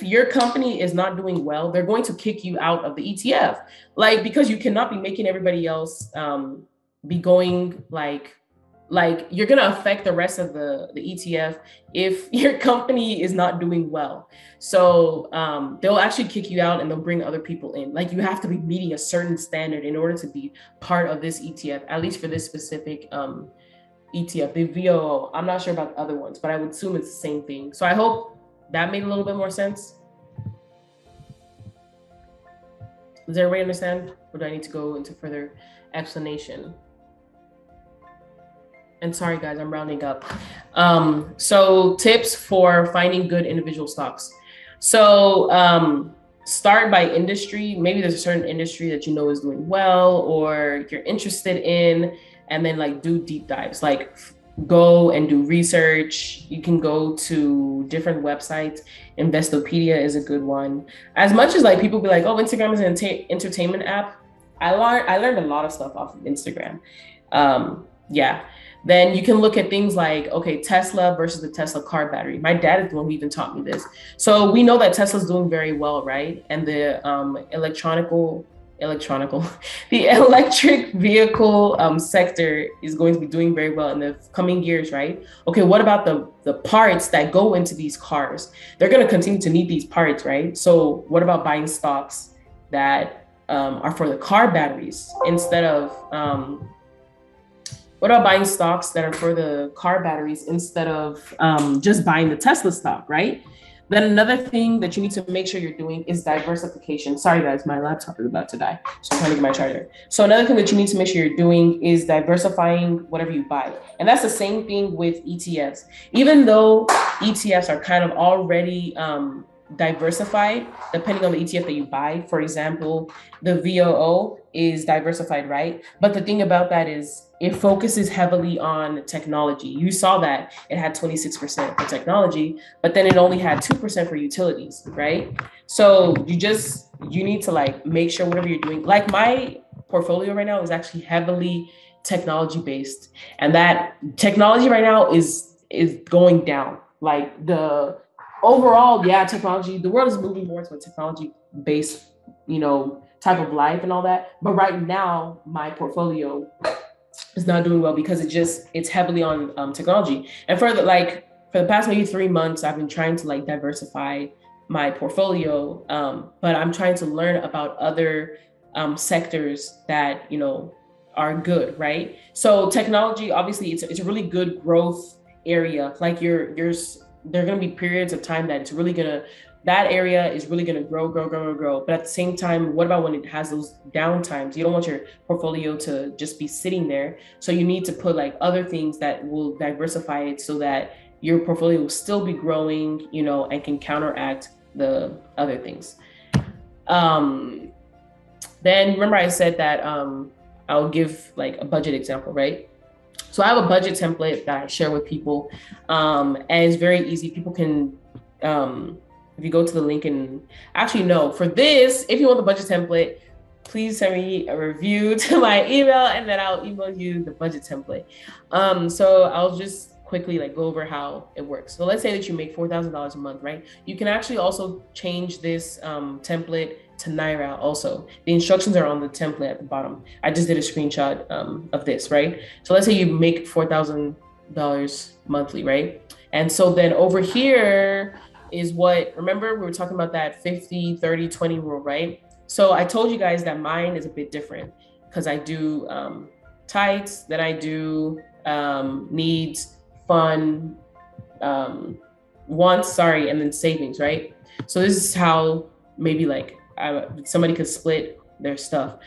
your company is not doing well, they're going to kick you out of the ETF, like because you cannot be making everybody else be going like you're going to affect the rest of the ETF if your company is not doing well. So they'll actually kick you out and they'll bring other people in. Like you have to be meeting a certain standard in order to be part of this ETF, at least for this specific ETF, the VOO. I'm not sure about the other ones, but I would assume it's the same thing. So I hope that made a little bit more sense. Does everybody understand? Or do I need to go into further explanation? And sorry guys, I'm rounding up. So tips for finding good individual stocks. So start by industry. Maybe there's a certain industry that you know is doing well or you're interested in, and then like do deep dives, like go and do research. You can go to different websites. Investopedia is a good one. As much as like people be like, oh, Instagram is an entertainment app. I learned a lot of stuff off of Instagram. Yeah. Then you can look at things like, okay, Tesla versus the Tesla car battery. My dad is the one who even taught me this. So we know that Tesla's doing very well, right? And the the electric vehicle sector is going to be doing very well in the coming years, right? Okay, what about the parts that go into these cars? They're going to continue to need these parts, right? So what about buying stocks that are for the car batteries instead of what about buying stocks that are for the car batteries instead of just buying the Tesla stock, right? Then another thing that you need to make sure you're doing is diversification. Sorry guys, my laptop is about to die, so I'm trying to get my charger. So another thing that you need to make sure you're doing is diversifying whatever you buy. And that's the same thing with ETFs. Even though ETFs are kind of already diversified, depending on the ETF that you buy. For example, the VOO is diversified, right? But the thing about that is it focuses heavily on technology. You saw that it had 26% for technology, but then it only had 2% for utilities, right? So you need to like make sure whatever you're doing, like my portfolio right now is actually heavily technology based. And that technology right now is going down. Like the overall, yeah, technology, the world is moving more to a technology based, type of life and all that. But right now, my portfolio is not doing well because it's heavily on technology. And for the past maybe 3 months, I've been trying to like diversify my portfolio, but I'm trying to learn about other sectors that, are good, right? So technology, obviously, it's a really good growth area. Like there are going to be periods of time that that area is really going to grow. But at the same time, what about when it has those down times? You don't want your portfolio to just be sitting there. So you need to put like other things that will diversify it so that your portfolio will still be growing, and can counteract the other things. Then remember I said that I'll give like a budget example, right? So I have a budget template that I share with people, and it's very easy. People can, if you go to the link and actually no, for this, if you want the budget template, please send me a review to my email, and then I'll email you the budget template. So I'll just quickly like go over how it works. So let's say that you make $4,000 a month, right? You can actually also change this template to Naira also. The instructions are on the template at the bottom. I just did a screenshot of this, right? So let's say you make $4,000 monthly, right? And so then over here is what, remember we were talking about that 50, 30, 20 rule, right? So I told you guys that mine is a bit different because I do tithes, then I do needs, fun, wants, sorry, and then savings, right? So this is how maybe like somebody could split their stuff.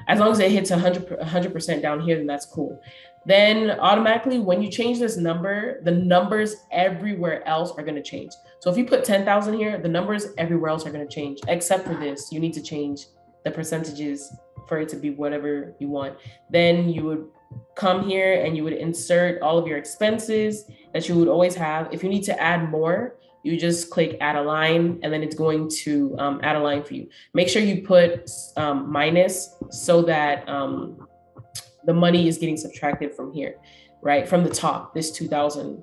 As long as it hits 100% down here, then that's cool. Then automatically when you change this number, the numbers everywhere else are going to change. So if you put 10,000 here, the numbers everywhere else are going to change, except for this. You need to change the percentages for it to be whatever you want. Then you would come here and you would insert all of your expenses that you would always have. If you need to add more, you just click add a line, and then it's going to add a line for you. Make sure you put minus so that the money is getting subtracted from here, right? From the top, this 2,000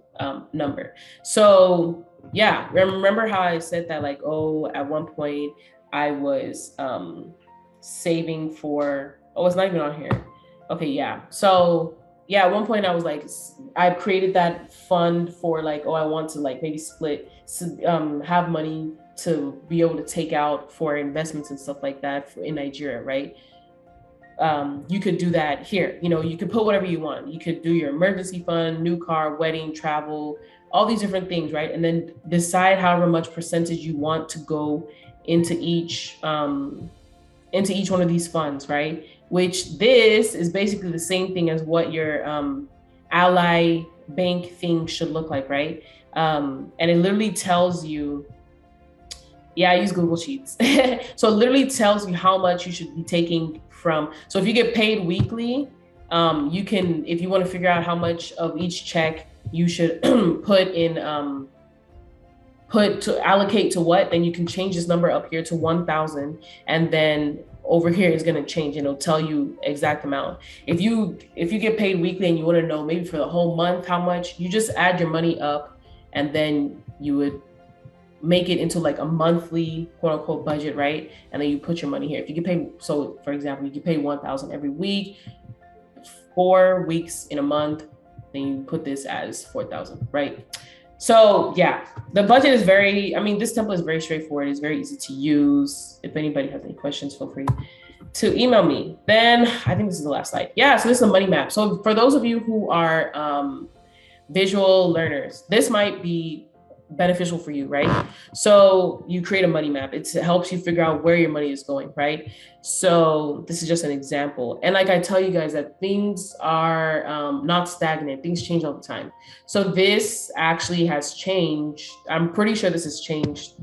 number. So yeah, remember how I said that like, oh, at one point I was saving for, oh, it's not even on here. Okay, yeah. So yeah, at one point I was like, I created that fund for like, oh, I want to like maybe split, have money to be able to take out for investments and stuff like that in Nigeria, right? You could do that here. You know, you could put whatever you want. You could do your emergency fund, new car, wedding, travel, all these different things, right? And then decide however much percentage you want to go into each one of these funds, right? Which this is basically the same thing as what your Ally bank thing should look like, right? And it literally tells you, yeah, I use Google Sheets. So it literally tells you how much you should be taking from. So if you get paid weekly, you can, if you want to figure out how much of each check you should put in, put to allocate to what, then you can change this number up here to 1,000, and then over here is going to change and it'll tell you exact amount. If you get paid weekly and you want to know maybe for the whole month how much, you just add your money up, and then you would make it into like a monthly quote unquote budget, right? And then you put your money here. If you get paid, so for example, you get paid 1,000 every week, 4 weeks in a month, then you put this as 4,000, right? So yeah, the budget is very, I mean, this template is very straightforward. It's very easy to use. If anybody has any questions, feel free to email me. Then I think this is the last slide. Yeah, so this is a money map. So for those of you who are visual learners, this might be beneficial for you, right? So you create a money map. It helps you figure out where your money is going, right? So this is just an example. And like I tell you guys that things are not stagnant. Things change all the time. So this actually has changed. I'm pretty sure this has changed.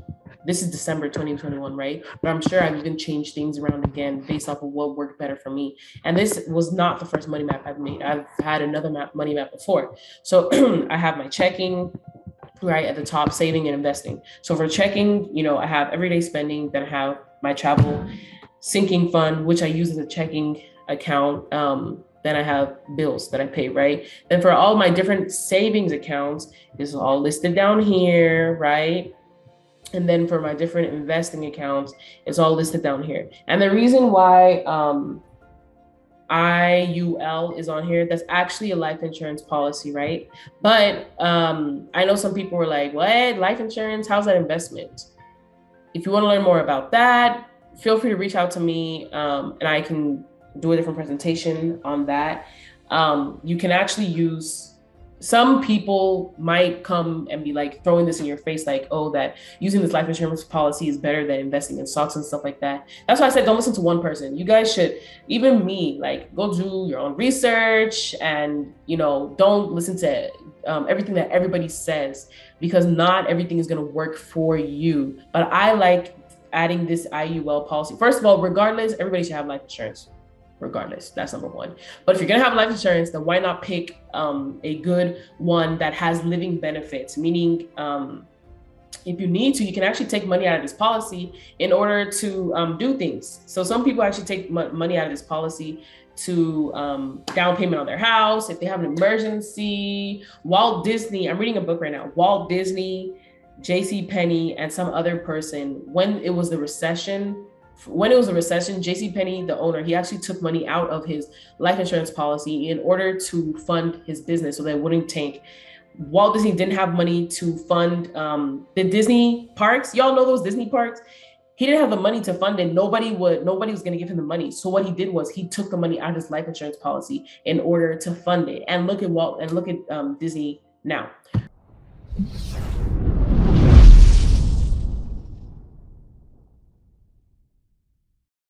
This is December 2021, right? But I'm sure I've even changed things around again based off of what worked better for me. And this was not the first money map I've made. I've had another money map before. So I have my checking, right at the top, saving and investing. So for checking, you know, I have everyday spending, then I have my travel sinking fund, which I use as a checking account. Then I have bills that I pay, right? Then for all my different savings accounts, this is all listed down here, right? And then for my different investing accounts, it's all listed down here. And the reason why IUL is on here, that's actually a life insurance policy, right? But I know some people were like, what, life insurance, how's that investment? If you want to learn more about that, feel free to reach out to me, and I can do a different presentation on that. You can actually use, some people might come and be like throwing this in your face, like, oh, that using this life insurance policy is better than investing in stocks and stuff like that. That's why I said, don't listen to one person. You guys should, even me, like go do your own research, and, you know, don't listen to everything that everybody says, because not everything is going to work for you. But I adding this IUL policy. First of all, regardless, everybody should have life insurance. Regardless, that's number one. But if you're gonna have life insurance, then why not pick a good one that has living benefits? Meaning, if you need to, you can actually take money out of this policy in order to do things. So some people actually take money out of this policy to down payment on their house, if they have an emergency. Walt Disney, I'm reading a book right now, Walt Disney, JC Penney, and some other person, when it was a recession, JC Penney, the owner, he actually took money out of his life insurance policy in order to fund his business so that it wouldn't tank. Walt Disney didn't have money to fund the Disney parks. Y'all know those Disney parks? He didn't have the money to fund it. Nobody was going to give him the money. So what he did was he took the money out of his life insurance policy in order to fund it. And look at Disney now.